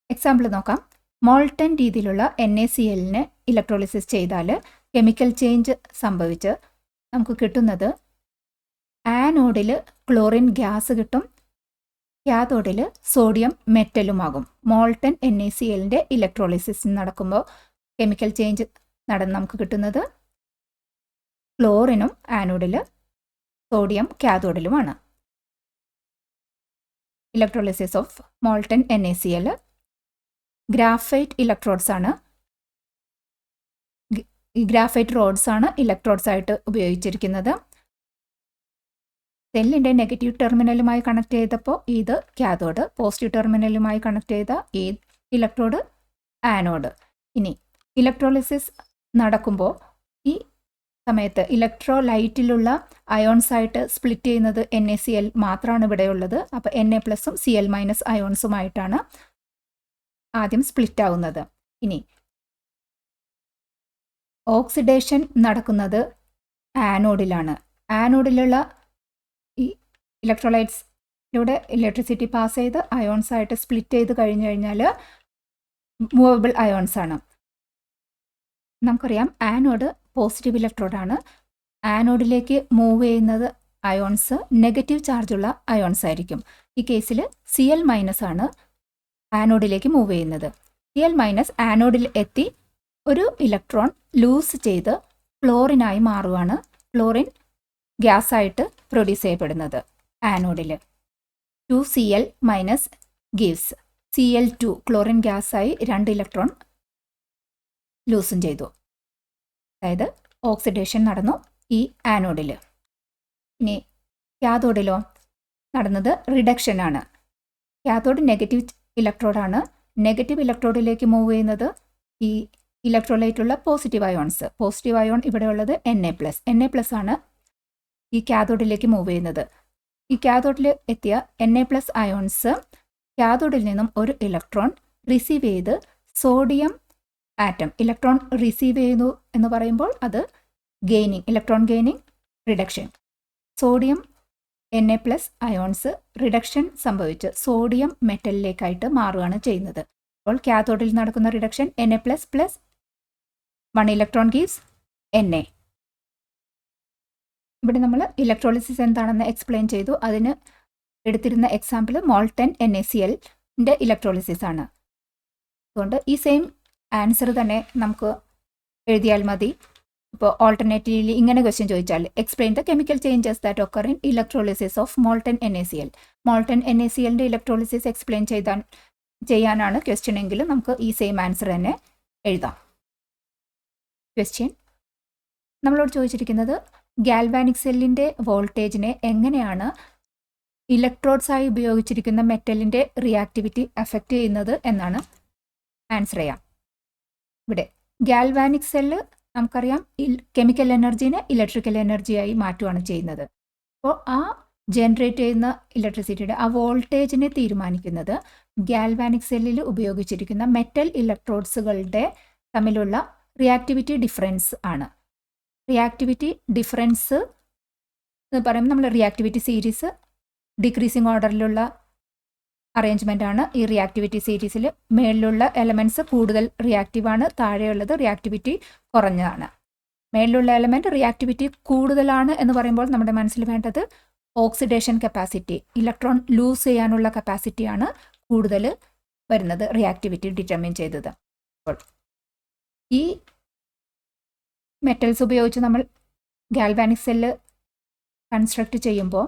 A: എക്സാമ്പിൾ നോക്കാം. മോൾട്ടൻ രീതിയിലുള്ള NaClനെ ഇലക്ട്രോളിസിസ് ചെയ്താൽ കെമിക്കൽ ചേഞ്ച് സംഭവിച്ച് നമുക്ക് കിട്ടുന്നത് ആനോഡിൽ ക്ലോറിൻ ഗ്യാസ് കിട്ടും, കാഥോഡിൽ സോഡിയം മെറ്റലുമാകും. മോൾട്ടൻ NaClന്റെ ഇലക്ട്രോളിസിസ് നടക്കുമ്പോൾ കെമിക്കൽ ചേഞ്ച് നടന്ന് നമുക്ക് കിട്ടുന്നത് ക്ലോറിനും ആനോഡിൽ സോഡിയം കാഥോഡിലുമാണ്. Electrolysis of molten NaCl. Graphite electrodes ആണ്. ഈ ഗ്രാഫൈറ്റ് റോഡ്സ് ആണ് ഇലക്ട്രോഡ്സ് ആയിട്ട് ഉപയോഗിച്ചിരിക്കുന്നത്. സെല്ലിൻ്റെ നെഗറ്റീവ് ടെർമിനലുമായി കണക്ട് ചെയ്തപ്പോൾ ഇത് കാഥോഡ്, പോസിറ്റീവ് ടെർമിനലുമായി കണക്ട് ചെയ്ത ഈ ഇലക്ട്രോഡ് ആനോഡ്. ഇനി ഇലക്ട്രോളിസിസ് നടക്കുമ്പോൾ ഈ സമയത്ത് ഇലക്ട്രോലൈറ്റിലുള്ള അയോൺസ് ആയിട്ട് സ്പ്ലിറ്റ് ചെയ്യുന്നത് NaCl മാത്രമാണ് ഇവിടെയുള്ളത്. അപ്പോൾ Na+ഉം Cl- അയോൺസുമായിട്ടാണ് ആദ്യം സ്പ്ലിറ്റ് ആവുന്നത്. ഇനി ഓക്സിഡേഷൻ നടക്കുന്നത് ആനോഡിലാണ്. ആനോഡിലുള്ള ഈ ഇലക്ട്രോലൈറ്റ്സിലൂടെ ഇലക്ട്രിസിറ്റി പാസ് ചെയ്ത് അയോൺസ് ആയിട്ട് സ്പ്ലിറ്റ് ചെയ്ത് കഴിഞ്ഞു കഴിഞ്ഞാൽ മൂവബിൾ അയോൺസ് ആണ്. നമുക്കറിയാം ആനോഡ് പോസിറ്റീവ് ഇലക്ട്രോഡാണ്. ആനോഡിലേക്ക് മൂവ് ചെയ്യുന്നത് അയോൺസ് നെഗറ്റീവ് ചാർജുള്ള അയോൺസ് ആയിരിക്കും. ഈ കേസിൽ Cl- ആണ് ആനോഡിലേക്ക് മൂവ് ചെയ്യുന്നത്. Cl- ആനോഡിൽ എത്തി ഒരു ഇലക്ട്രോൺ ലൂസ് ചെയ്ത് ക്ലോറിനായി മാറുകയാണ്. ക്ലോറിൻ ഗ്യാസ് ആയിട്ട് പ്രൊഡ്യൂസ് ചെയ്യപ്പെടുന്നത് ആനോഡിൽ. 2Cl- ഗീവ്സ് Cl2, ക്ലോറിൻ ഗ്യാസായി 2 ഇലക്ട്രോൺ ലൂസും ചെയ്തു. അതായത് ഓക്സിഡേഷൻ നടന്നു ഈ ആനോഡിൽ. ഇനി കാഥോഡിലോ നടന്നത് റിഡക്ഷനാണ്. കാഥോഡ് നെഗറ്റീവ് ഇലക്ട്രോഡാണ്. നെഗറ്റീവ് ഇലക്ട്രോഡിലേക്ക് മൂവ് ചെയ്യുന്നത് ഈ ഇലക്ട്രോലൈറ്റുള്ള പോസിറ്റീവ് അയോൺസ്. പോസിറ്റീവ് അയോൺ ഇവിടെയുള്ളത് Na+. ആണ് ഈ കാഥോഡിലേക്ക് മൂവ് ചെയ്യുന്നത്. ഈ കാഥോഡിൽ എത്തിയ Na+ അയോൺസ് കാഥോഡിൽ നിന്നും ഒരു ഇലക്ട്രോൺ റിസീവ് ചെയ്ത് സോഡിയം ആറ്റം ഇലക്ട്രോൺ റിസീവ് ചെയ്യുന്നു എന്ന് പറയുമ്പോൾ അത് gaining, electron gaining, reduction. Sodium Na+ ions reduction സംഭവിച്ച് സോഡിയം മെറ്റലിലേക്കായിട്ട് മാറുകയാണ് ചെയ്യുന്നത്. അപ്പോൾ കാഥോഡിൽ നടക്കുന്ന reduction Na++ 1 electron gives Na. ഇവിടെ നമ്മൾ ഇലക്ട്രോളിസിസ് എന്താണെന്ന് എക്സ്പ്ലെയിൻ ചെയ്തു. അതിന് എടുത്തിരുന്ന എക്സാമ്പിൾ മോൾട്ടൻ NaClന്റെ ഇലക്ട്രോളിസിസ് ആണ്. അതുകൊണ്ട് ഈ സെയിം ആൻസർ തന്നെ നമുക്ക് എഴുതിയാൽ മതി. ഇപ്പോൾ ഓൾട്ടർനേറ്റീവ്ലി ഇങ്ങനെ ക്വസ്റ്റ്യൻ ചോദിച്ചാൽ explain the chemical changes that occur in electrolysis of molten NaCl. Molten NaClന്റെ ഇലക്ട്രോളിസിസ് എക്സ്പ്ലെയിൻ ചെയ്യാനാണ് ക്വസ്റ്റ്യൻ എങ്കിൽ നമുക്ക് ഈ സെയിം ആൻസർ തന്നെ എഴുതാം. ക്വസ്റ്റ്യൻ നമ്മളോട് ചോദിച്ചിരിക്കുന്നത് ഗാൽവാനിക് സെല്ലിൻ്റെ വോൾട്ടേജിനെ എങ്ങനെയാണ് ഇലക്ട്രോഡ്സായി ഉപയോഗിച്ചിരിക്കുന്ന മെറ്റലിൻ്റെ റിയാക്ടിവിറ്റി അഫക്റ്റ് ചെയ്യുന്നത് എന്നാണ് ആൻസർ ചെയ്യാം. ഇവിടെ ഗാൽവാനിക് സെല്ല് നമുക്കറിയാം കെമിക്കൽ എനർജീനെ ഇലക്ട്രിക്കൽ എനർജിയായി മാറ്റുകയാണ് ചെയ്യുന്നത്. അപ്പോൾ ആ ജനറേറ്റ് ചെയ്യുന്ന ഇലക്ട്രിസിറ്റിയുടെ ആ വോൾട്ടേജിനെ തീരുമാനിക്കുന്നത് ഗാൽവാനിക് സെല്ലിൽ ഉപയോഗിച്ചിരിക്കുന്ന മെറ്റൽ ഇലക്ട്രോഡ്സുകളുടെ തമ്മിലുള്ള റിയാക്ടിവിറ്റി ഡിഫറൻസ് ആണ്. റിയാക്ടിവിറ്റി ഡിഫറൻസ് എന്ന് പറയുമ്പോൾ നമ്മൾ റിയാക്ടിവിറ്റി സീരീസ് ഡിക്രീസിങ് ഓർഡറിലുള്ള അറേഞ്ച്മെൻ്റ് ആണ്. ഈ റിയാക്ടിവിറ്റി സീരീസിൽ മേളിലുള്ള എലമെൻറ്റ്സ് കൂടുതൽ റിയാക്റ്റീവാണ്, താഴെയുള്ളത് റിയാക്ടിവിറ്റി കുറഞ്ഞതാണ്. മേളിലുള്ള എലമെൻറ്റ് റിയാക്ടിവിറ്റി കൂടുതലാണ് എന്ന് പറയുമ്പോൾ നമ്മുടെ മനസ്സിൽ വേണ്ടത് ഓക്സിഡേഷൻ കപ്പാസിറ്റി, ഇലക്ട്രോൺ ലൂസ് ചെയ്യാനുള്ള കപ്പാസിറ്റിയാണ് കൂടുതൽ വരുന്നത് റിയാക്ടിവിറ്റി ഡിറ്റർമിൻ ചെയ്തത്. അപ്പോൾ ഈ മെറ്റൽസ് ഉപയോഗിച്ച് നമ്മൾ ഗാൽവാനിക് സെല്ല് കൺസ്ട്രക്റ്റ് ചെയ്യുമ്പോൾ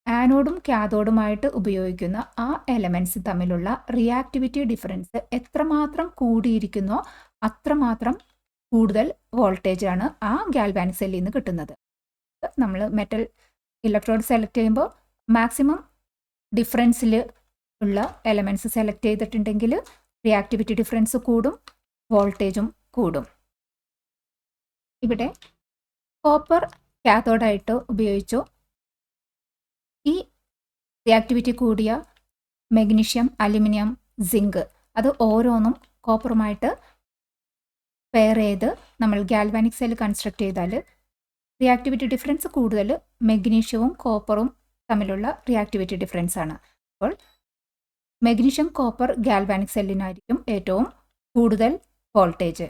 A: ആനോഡും കാഥോഡുമായിട്ട് ഉപയോഗിക്കുന്ന ആ എലമെൻറ്റ്സ് തമ്മിലുള്ള റിയാക്ടിവിറ്റി ഡിഫറൻസ് എത്രമാത്രം കൂടിയിരിക്കുന്നോ അത്രമാത്രം കൂടുതൽ വോൾട്ടേജാണ് ആ ഗാൽവാനിക് സെല്ലിൽ നിന്ന് കിട്ടുന്നത്. നമ്മൾ മെറ്റൽ ഇലക്ട്രോഡ് സെലക്ട് ചെയ്യുമ്പോൾ മാക്സിമം ഡിഫറൻസിൽ ഉള്ള എലമെൻറ്റ്സ് സെലക്ട് ചെയ്തിട്ടുണ്ടെങ്കിൽ റിയാക്ടിവിറ്റി ഡിഫറൻസ് കൂടും, വോൾട്ടേജും കൂടും. ഇവിടെ കോപ്പർ കാഥോഡായിട്ട് ഉപയോഗിച്ചു. ഈ റിയാക്ടിവിറ്റി കൂടിയ മെഗ്നീഷ്യം, അലുമിനിയം, സിങ്ക് അത് ഓരോന്നും കോപ്പറുമായിട്ട് പെയർ ചെയ്ത് നമ്മൾ ഗാൽവാനിക് സെൽ കൺസ്ട്രക്ട് ചെയ്താൽ റിയാക്ടിവിറ്റി ഡിഫറൻസ് കൂടുതൽ മെഗ്നീഷ്യവും കോപ്പറും തമ്മിലുള്ള റിയാക്ടിവിറ്റി ഡിഫറൻസ് ആണ്. അപ്പോൾ മെഗ്നീഷ്യം കോപ്പർ ഗാൽവാനിക് സെല്ലിനായിരിക്കും ഏറ്റവും കൂടുതൽ വോൾട്ടേജ്.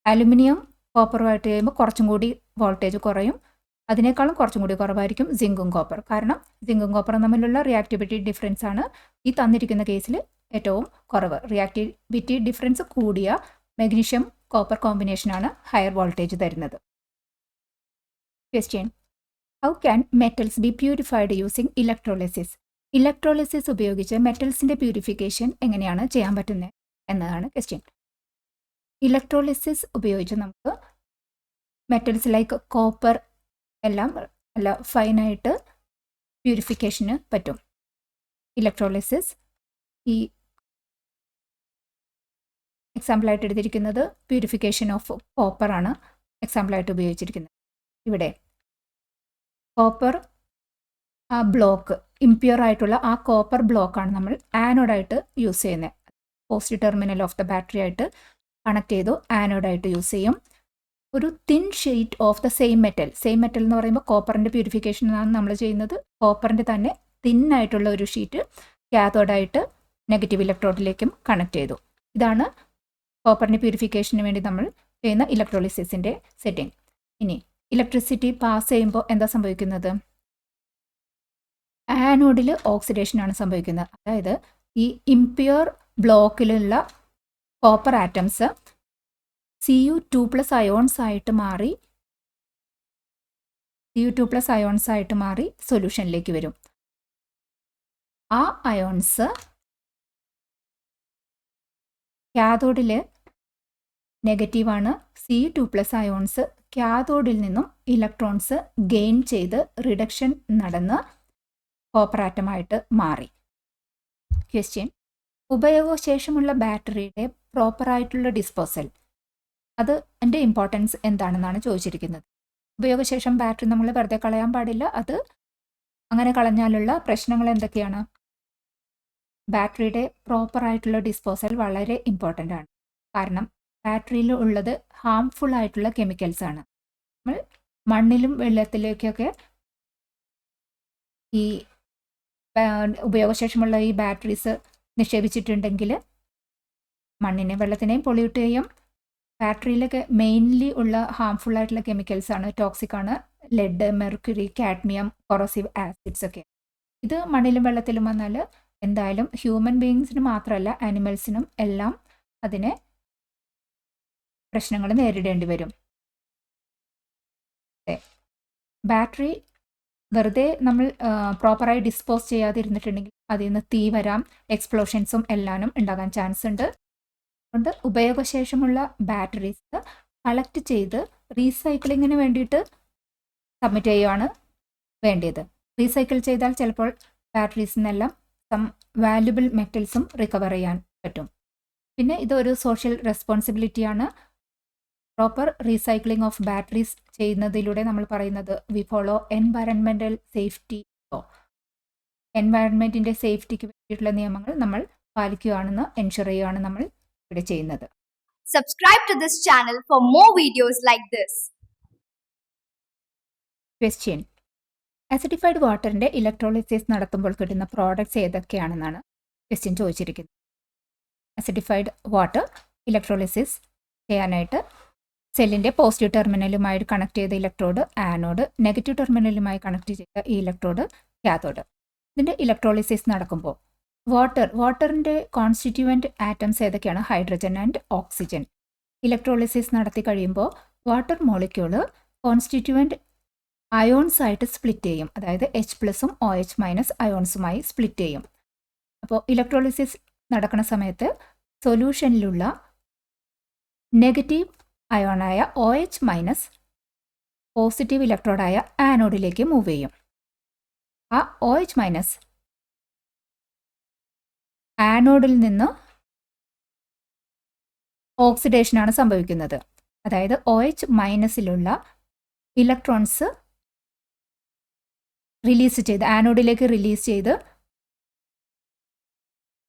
A: അലുമിനിയം കോപ്പറുമായിട്ട് ചെയ്യുമ്പോൾ കുറച്ചും കൂടി വോൾട്ടേജ് കുറയും. അതിനേക്കാളും കുറച്ചും കൂടി കുറവായിരിക്കും സിങ്കും കോപ്പർ. കാരണം സിങ്കും കോപ്പറും തമ്മിലുള്ള റിയാക്ടിവിറ്റി ഡിഫറൻസ് ആണ് ഈ തന്നിരിക്കുന്ന കേസിൽ ഏറ്റവും കുറവ്. റിയാക്ടിവിറ്റി ഡിഫറൻസ് കൂടിയ മെഗ്നീഷ്യം കോപ്പർ കോമ്പിനേഷനാണ് ഹയർ വോൾട്ടേജ് തരുന്നത്. Question: how can metals B purified using electrolysis? Electrolysis ഉപയോഗിച്ച് മെറ്റൽസിൻ്റെ പ്യൂരിഫിക്കേഷൻ എങ്ങനെയാണ് ചെയ്യാൻ പറ്റുന്നത് എന്നതാണ് ക്വസ്റ്റ്യൻ. ഇലക്ട്രോളിസിസ് ഉപയോഗിച്ച് നമുക്ക് മെറ്റൽസ് ലൈക്ക് കോപ്പർ എല്ലാം നല്ല ഫൈനായിട്ട് പ്യൂരിഫിക്കേഷന് പറ്റും. ഇലക്ട്രോളിസിസ് ഈ എക്സാമ്പിളായിട്ട് എടുത്തിരിക്കുന്നത് പ്യൂരിഫിക്കേഷൻ ഓഫ് കോപ്പർ ആണ് എക്സാമ്പിളായിട്ട് ഉപയോഗിച്ചിരിക്കുന്നത്. ഇവിടെ കോപ്പർ ആ ബ്ലോക്ക്, ഇംപ്യൂർ ആയിട്ടുള്ള ആ കോപ്പർ ബ്ലോക്കാണ് നമ്മൾ ആനോഡായിട്ട് യൂസ് ചെയ്യുന്നത്. Positive terminal of the battery ആയിട്ട് കണക്ട് ചെയ്തു ആനോഡായിട്ട് യൂസ് ചെയ്യും. ഒരു thin sheet of the same metal എന്ന് പറയുമ്പോൾ കോപ്പറിൻ്റെ പ്യൂരിഫിക്കേഷനാണ് നമ്മൾ ചെയ്യുന്നത്. കോപ്പറിൻ്റെ തന്നെ തിന്നായിട്ടുള്ള ഒരു ഷീറ്റ് കാഥോഡായിട്ട് നെഗറ്റീവ് ഇലക്ട്രോഡിലേക്കും കണക്ട് ചെയ്തു. ഇതാണ് കോപ്പറിൻ്റെ പ്യൂരിഫിക്കേഷന് വേണ്ടി നമ്മൾ ചെയ്യുന്ന ഇലക്ട്രോളിസിസിൻ്റെ സെറ്റിംഗ്. ഇനി ഇലക്ട്രിസിറ്റി പാസ് ചെയ്യുമ്പോൾ എന്താ സംഭവിക്കുന്നത്? ആനോഡിൽ ഓക്സിഡേഷനാണ് സംഭവിക്കുന്നത്. അതായത് ഈ ഇംപ്യൂർ ബ്ലോക്കിലുള്ള കോപ്പർ ആറ്റംസ് Cu2+ അയോൺസ് ആയിട്ട് മാറി സൊല്യൂഷനിലേക്ക് വരും. ആ അയോൺസ് കാഥോഡിൽ നെഗറ്റീവാണ്. Cu2+ അയോൺസ് കാഥോഡിൽ നിന്നും ഇലക്ട്രോൺസ് ഗെയിൻ ചെയ്ത് റിഡക്ഷൻ നടന്ന് കോപ്പർ ആറ്റമായിട്ട് മാറി. ക്വസ്റ്റ്യൻ: ഉപയോഗശേഷമുള്ള ബാറ്ററിയുടെ പ്രോപ്പറായിട്ടുള്ള ഡിസ്പോസൽ, അത് എൻ്റെ ഇമ്പോർട്ടൻസ് എന്താണെന്നാണ് ചോദിച്ചിരിക്കുന്നത്. ഉപയോഗശേഷം ബാറ്ററി നമ്മൾ വെറുതെ കളയാൻ പാടില്ല. അത് അങ്ങനെ കളഞ്ഞാലുള്ള പ്രശ്നങ്ങൾ എന്തൊക്കെയാണ്? ബാറ്ററിയുടെ പ്രോപ്പറായിട്ടുള്ള ഡിസ്പോസൽ വളരെ ഇമ്പോർട്ടൻ്റ് ആണ്. കാരണം ബാറ്ററിയിൽ ഉള്ളത് ഹാംഫുൾ ആയിട്ടുള്ള കെമിക്കൽസ് ആണ്. നമ്മൾ മണ്ണിലും വെള്ളത്തിലേക്കൊക്കെ ഈ ഉപയോഗശേഷമുള്ള ഈ ബാറ്ററീസ് നിക്ഷേപിച്ചിട്ടുണ്ടെങ്കിൽ മണ്ണിനെയും വെള്ളത്തിനെയും പൊള്യൂട്ട് ചെയ്യും. ബാറ്ററിയിലൊക്കെ മെയിൻലി ഉള്ള ഹാംഫുൾ ആയിട്ടുള്ള കെമിക്കൽസ് ആണ്, ടോക്സിക് ആണ്. Lead, mercury, cadmium, corrosive acids ഒക്കെ. ഇത് മണ്ണിലും വെള്ളത്തിലും വന്നാൽ എന്തായാലും ഹ്യൂമൻ ബീയിങ്സിന് മാത്രമല്ല ആനിമൽസിനും എല്ലാം അതിനെ പ്രശ്നങ്ങൾ നേരിടേണ്ടി വരും. ബാറ്ററി വെറുതെ നമ്മൾ പ്രോപ്പറായി ഡിസ്പോസ് ചെയ്യാതിരുന്നിട്ടുണ്ടെങ്കിൽ അതിൽ നിന്ന് തീ വരാം, എക്സ്പ്ലോഷൻസും എല്ലാനും ഉണ്ടാകാൻ ചാൻസ് ഉണ്ട്. അതുകൊണ്ട് ഉപയോഗശേഷമുള്ള ബാറ്ററീസ് കളക്ട് ചെയ്ത് റീസൈക്ലിങ്ങിന് വേണ്ടിയിട്ട് സബ്മിറ്റ് ചെയ്യുകയാണ് വേണ്ടത്. റീസൈക്കിൾ ചെയ്താൽ ചിലപ്പോൾ ബാറ്ററീസിൽ നിന്നെല്ലാം വാല്യുബിൾ മെറ്റൽസും റിക്കവർ ചെയ്യാൻ പറ്റും. പിന്നെ ഇതൊരു സോഷ്യൽ റെസ്പോൺസിബിലിറ്റിയാണ്. പ്രോപ്പർ റീസൈക്ലിംഗ് ഓഫ് ബാറ്ററീസ് ചെയ്യുന്നതിലൂടെ നമ്മൾ പറയുന്നത് we follow environmental safety law. എൻവയറൺമെൻറ്റിൻ്റെ സേഫ്റ്റിക്ക് വേണ്ടിയിട്ടുള്ള നിയമങ്ങൾ നമ്മൾ പാലിക്കുകയാണെന്ന് എൻഷുർ ചെയ്യുകയാണ് നമ്മൾ ഇവിടെ ചെയ്യുന്നത്.
D: Subscribe to this channel for more videos like this.
A: Question: acidified വാട്ടറിൻ്റെ ഇലക്ട്രോളിസിസ് നടത്തുമ്പോൾ കിട്ടുന്ന പ്രോഡക്ട്സ് ഏതൊക്കെയാണെന്നാണ് ക്വസ്റ്റ്യൻ ചോദിച്ചിരിക്കുന്നത്. അസിഡിഫൈഡ് വാട്ടർ ഇലക്ട്രോളിസിസ് ചെയ്യാനായിട്ട് സെല്ലിൻ്റെ പോസിറ്റീവ് ടെർമിനലുമായി കണക്ട് ചെയ്ത ഇലക്ട്രോഡ് ആനോഡ്, നെഗറ്റീവ് ടെർമിനലുമായി കണക്ട് ചെയ്ത ഈ ഇലക്ട്രോഡ് കാഥോഡ്. ഇതിൻ്റെ ഇലക്ട്രോളിസിസ് നടക്കുമ്പോൾ വാട്ടറിൻ്റെ കോൺസ്റ്റിറ്റ്യൂവൻറ്റ് ആറ്റംസ് ഏതൊക്കെയാണ്? Hydrogen and oxygen. ഇലക്ട്രോളിസിസ് നടത്തി കഴിയുമ്പോൾ വാട്ടർ മോളിക്യൂള് കോൺസ്റ്റിറ്റ്യൂവൻറ്റ് അയോൺസ് ആയിട്ട് സ്പ്ലിറ്റ് ചെയ്യും. അതായത് H+ഉം OH- അയോൺസുമായി സ്പ്ലിറ്റ് ചെയ്യും. അപ്പോൾ ഇലക്ട്രോളിസിസ് നടക്കുന്ന സമയത്ത് സൊല്യൂഷനിലുള്ള നെഗറ്റീവ് അയോണായ OH- പോസിറ്റീവ് ഇലക്ട്രോഡായ ആനോഡിലേക്ക് മൂവ് ചെയ്യും. ആ OH- ആനോഡിൽ നിന്ന് ഓക്സിഡേഷനാണ് സംഭവിക്കുന്നത്. അതായത് OH മൈനസിലുള്ള ഇലക്ട്രോൺസ് റിലീസ് ചെയ്ത് ആനോഡിലേക്ക് റിലീസ് ചെയ്ത്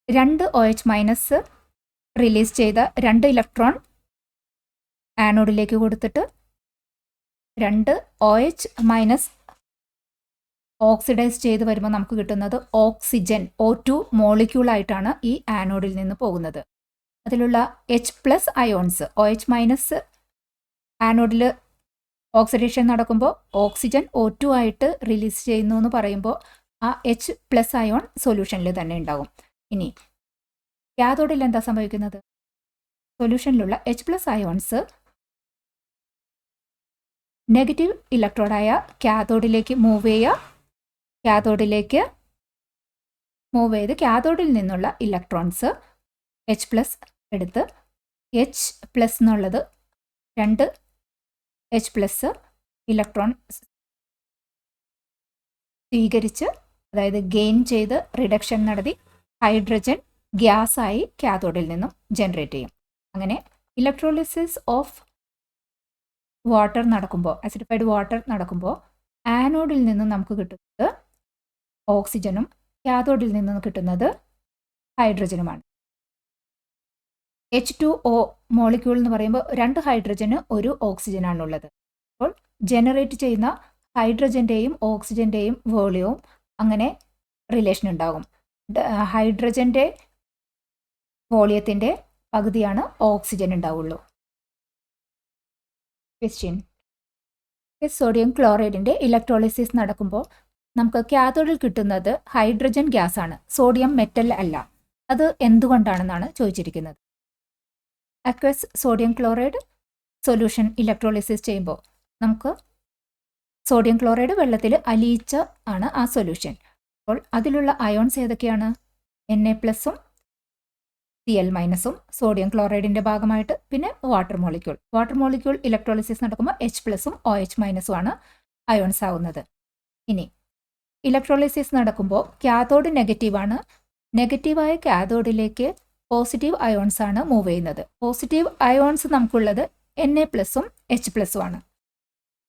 A: 2 OH മൈനസ് റിലീസ് ചെയ്ത 2 ഇലക്ട്രോൺ ആനോഡിലേക്ക് കൊടുത്തിട്ട് 2 OH മൈനസ് ഓക്സിഡൈസ് ചെയ്ത് വരുമ്പോൾ നമുക്ക് കിട്ടുന്നത് ഓക്സിജൻ O2 മോളിക്യൂളായിട്ടാണ് ഈ ആനോഡിൽ നിന്ന് പോകുന്നത്. അതിലുള്ള H+ അയോൺസ് OH മൈനസ് ആനോഡിൽ ഓക്സിഡേഷൻ നടക്കുമ്പോൾ ഓക്സിജൻ O2 ആയിട്ട് റിലീസ് ചെയ്യുന്നു എന്ന് പറയുമ്പോൾ ആ H+ അയോൺ സൊല്യൂഷനിൽ തന്നെ ഉണ്ടാകും. ഇനി കാഥോഡിൽ എന്താ സംഭവിക്കുന്നത്? സൊല്യൂഷനിലുള്ള H+ അയോൺസ് നെഗറ്റീവ് ഇലക്ട്രോഡായ കാഥോഡിലേക്ക് മൂവ് ചെയ്ത് കാഥോഡിൽ നിന്നുള്ള ഇലക്ട്രോൺസ് H+ എടുത്ത് H+ എന്നുള്ളത് 2 H+ ഇലക്ട്രോൺ സ്വീകരിച്ച്, അതായത് ഗെയിൻ ചെയ്ത് റിഡക്ഷൻ നടത്തി ഹൈഡ്രജൻ ഗ്യാസായി കാഥോഡിൽ നിന്നും ജനറേറ്റ് ചെയ്യും. അങ്ങനെ ഇലക്ട്രോളിസിസ് ഓഫ് വാട്ടർ നടക്കുമ്പോൾ, ആസിഡിഫൈഡ് വാട്ടർ നടക്കുമ്പോൾ ആനോഡിൽ നിന്നും നമുക്ക് കിട്ടുന്നത് ഓക്സിജനും കാഥോഡിൽ നിന്നും കിട്ടുന്നത് ഹൈഡ്രജനുമാണ്. H2O മോളിക്യൂൾ എന്ന് പറയുമ്പോൾ 2 ഹൈഡ്രജന് 1 ഓക്സിജനാണുള്ളത്. അപ്പോൾ ജനറേറ്റ് ചെയ്യുന്ന ഹൈഡ്രജൻ്റെയും ഓക്സിജൻ്റെയും വോളിയവും അങ്ങനെ റിലേഷൻ ഉണ്ടാകും. ഹൈഡ്രജൻ്റെ വോളിയത്തിൻ്റെ പകുതിയാണ് ഓക്സിജൻ ഉണ്ടാവുള്ളൂ. ക്വസ്റ്റ്യൻ: സോഡിയം ക്ലോറൈഡിൻ്റെ ഇലക്ട്രോളിസിസ് നടക്കുമ്പോൾ നമുക്ക് കാഥോഡിൽ കിട്ടുന്നത് ഹൈഡ്രജൻ ഗ്യാസ് ആണ്, സോഡിയം മെറ്റൽ അല്ല. അത് എന്തുകൊണ്ടാണെന്നാണ് ചോദിച്ചിരിക്കുന്നത്. Aqueous sodium chloride solution electrolysis ചെയ്യുമ്പോൾ നമുക്ക് സോഡിയം ക്ലോറൈഡ് വെള്ളത്തിൽ അലിയിച്ച ആണ് ആ സൊല്യൂഷൻ. അപ്പോൾ അതിലുള്ള അയോൺസ് ഏതൊക്കെയാണ്? Na+ഉം Cl- സോഡിയം ക്ലോറൈഡിൻ്റെ ഭാഗമായിട്ട്, പിന്നെ വാട്ടർ മോളിക്യൂൾ ഇലക്ട്രോളിസിസ് നടക്കുമ്പോൾ H+ഉം OH- ആണ് അയോൺസ് ആവുന്നത്. ഇനി ഇലക്ട്രോളിസിസ് നടക്കുമ്പോൾ കാഥോഡ് നെഗറ്റീവാണ്. നെഗറ്റീവായ കാഥോഡിലേക്ക് പോസിറ്റീവ് അയോൺസ് ആണ് മൂവ് ചെയ്യുന്നത്. പോസിറ്റീവ് അയോൺസ് നമുക്കുള്ളത് Na+ഉം H+ഉം ആണ്.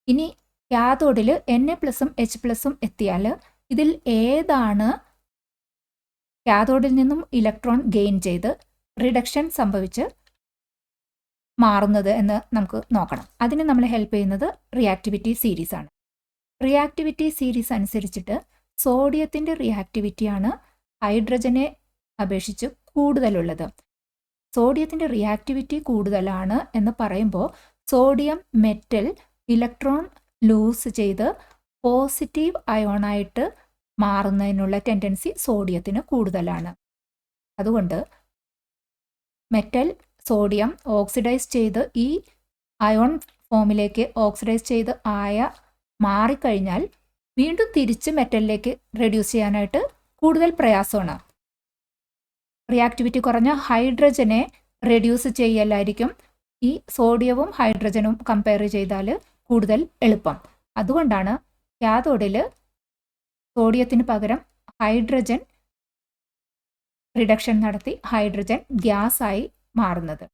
A: ഇനി കാഥോഡിൽ Na+ഉം H+ഉം എത്തിയാൽ ഇതിൽ ഏതാണ് കാഥോഡിൽ നിന്നും ഇലക്ട്രോൺ ഗെയിൻ ചെയ്ത് റിഡക്ഷൻ സംഭവിച്ച് മാറുന്നത് എന്ന് നമുക്ക് നോക്കണം. അതിന് നമ്മളെ ഹെൽപ്പ് ചെയ്യുന്നത് റിയാക്ടിവിറ്റി സീരീസ് ആണ്. റിയാക്ടിവിറ്റി സീരീസ് അനുസരിച്ചിട്ട് സോഡിയത്തിൻ്റെ റിയാക്ടിവിറ്റിയാണ് ഹൈഡ്രജനെ അപേക്ഷിച്ച് കൂടുതലുള്ളത്. സോഡിയത്തിൻ്റെ റിയാക്ടിവിറ്റി കൂടുതലാണ് എന്ന് പറയുമ്പോൾ സോഡിയം മെറ്റൽ ഇലക്ട്രോൺ ലൂസ് ചെയ്ത് പോസിറ്റീവ് അയോണായിട്ട് മാറുന്നതിനുള്ള ടെൻഡൻസി സോഡിയത്തിന് കൂടുതലാണ്. അതുകൊണ്ട് മെറ്റൽ സോഡിയം ഓക്സിഡൈസ് ചെയ്ത് ഈ അയോൺ ഫോമിലേക്ക് ഓക്സിഡൈസ് ചെയ്ത് മാറിക്കഴിഞ്ഞാൽ വീണ്ടും തിരിച്ച് മെറ്റലിലേക്ക് റെഡ്യൂസ് ചെയ്യാനായിട്ട് കൂടുതൽ പ്രയാസമാണ്. റിയാക്ടിവിറ്റി കുറഞ്ഞ ഹൈഡ്രജനെ റെഡ്യൂസ് ചെയ്യലായിരിക്കും ഈ സോഡിയവും ഹൈഡ്രജനും കമ്പയർ ചെയ്താൽ കൂടുതൽ എളുപ്പം. അതുകൊണ്ടാണ് കാഥോഡിൽ സോഡിയത്തിന് പകരം ഹൈഡ്രജൻ റിഡക്ഷൻ നടത്തി ഹൈഡ്രജൻ ഗ്യാസായി മാറുന്നത്.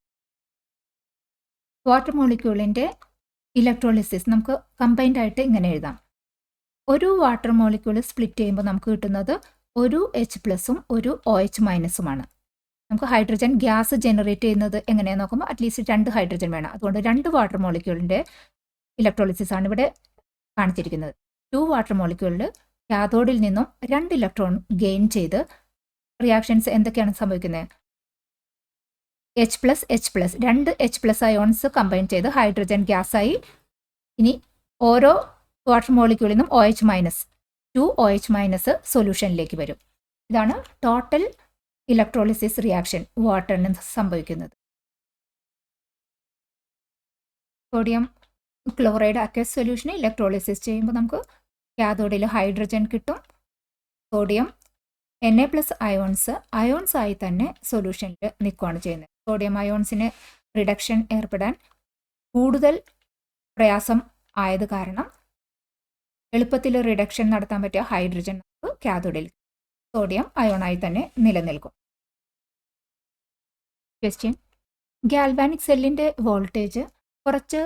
A: വാട്ടർ മോളിക്യൂളിൻ്റെ ഇലക്ട്രോളിസിസ് നമുക്ക് കമ്പൈൻഡ് ആയിട്ട് ഇങ്ങനെ എഴുതാം. ഒരു വാട്ടർ മോളിക്യൂൾ സ്പ്ലിറ്റ് ചെയ്യുമ്പോൾ നമുക്ക് കിട്ടുന്നത് ഒരു H+ഉം ഒരു OH- നമുക്ക് ഹൈഡ്രജൻ ഗ്യാസ് ജനറേറ്റ് ചെയ്യുന്നത് എങ്ങനെയാണെന്ന് നോക്കുമ്പോൾ അറ്റ്ലീസ്റ്റ് 2 ഹൈഡ്രജൻ വേണം. അതുകൊണ്ട് 2 വാട്ടർ മോളിക്യൂളിൻ്റെ ഇലക്ട്രോളിസിസ് ആണ് ഇവിടെ കാണിച്ചിരിക്കുന്നത്. 2 വാട്ടർ മോളിക്യൂളിൽ കാഥോഡിൽ നിന്നും 2 ഇലക്ട്രോൺ ഗെയിൻ ചെയ്ത് റിയാക്ഷൻസ് എന്തൊക്കെയാണ് സംഭവിക്കുന്നത്? H+, 2 H+ അയോൺസ് കമ്പൈൻ ചെയ്ത് ഹൈഡ്രജൻ ഗ്യാസായി. ഇനി ഓരോ വാട്ടർ മോളിക്യൂളിൽ നിന്നും OH- 2 OH- സൊല്യൂഷനിലേക്ക് വരും. ഇതാണ് ടോട്ടൽ ഇലക്ട്രോളിസിസ് റിയാക്ഷൻ വാട്ടറിന് സംഭവിക്കുന്നത്. സോഡിയം ക്ലോറൈഡ് അക്വസ് സൊല്യൂഷന് ഇലക്ട്രോളിസിസ് ചെയ്യുമ്പോൾ നമുക്ക് കാഥോഡിൽ ഹൈഡ്രജൻ കിട്ടും. സോഡിയം Na+ അയോൺസ് ആയി തന്നെ സൊല്യൂഷനിൽ നിൽക്കുകയാണ് ചെയ്യുന്നത്. സോഡിയം അയോൺസിന് റിഡക്ഷൻ ഏർപ്പെടാൻ കൂടുതൽ പ്രയാസം ആയത് കാരണം എളുപ്പത്തിൽ റിഡക്ഷൻ നടത്താൻ പറ്റിയ ഹൈഡ്രജൻ നമുക്ക് കാഥോഡിൽ സോഡിയം അയോണായി തന്നെ നിലനിൽക്കും. ക്വസ്റ്റ്യൻ: ഗാൽവാനിക് സെല്ലിൻ്റെ വോൾട്ടേജ് കുറച്ച്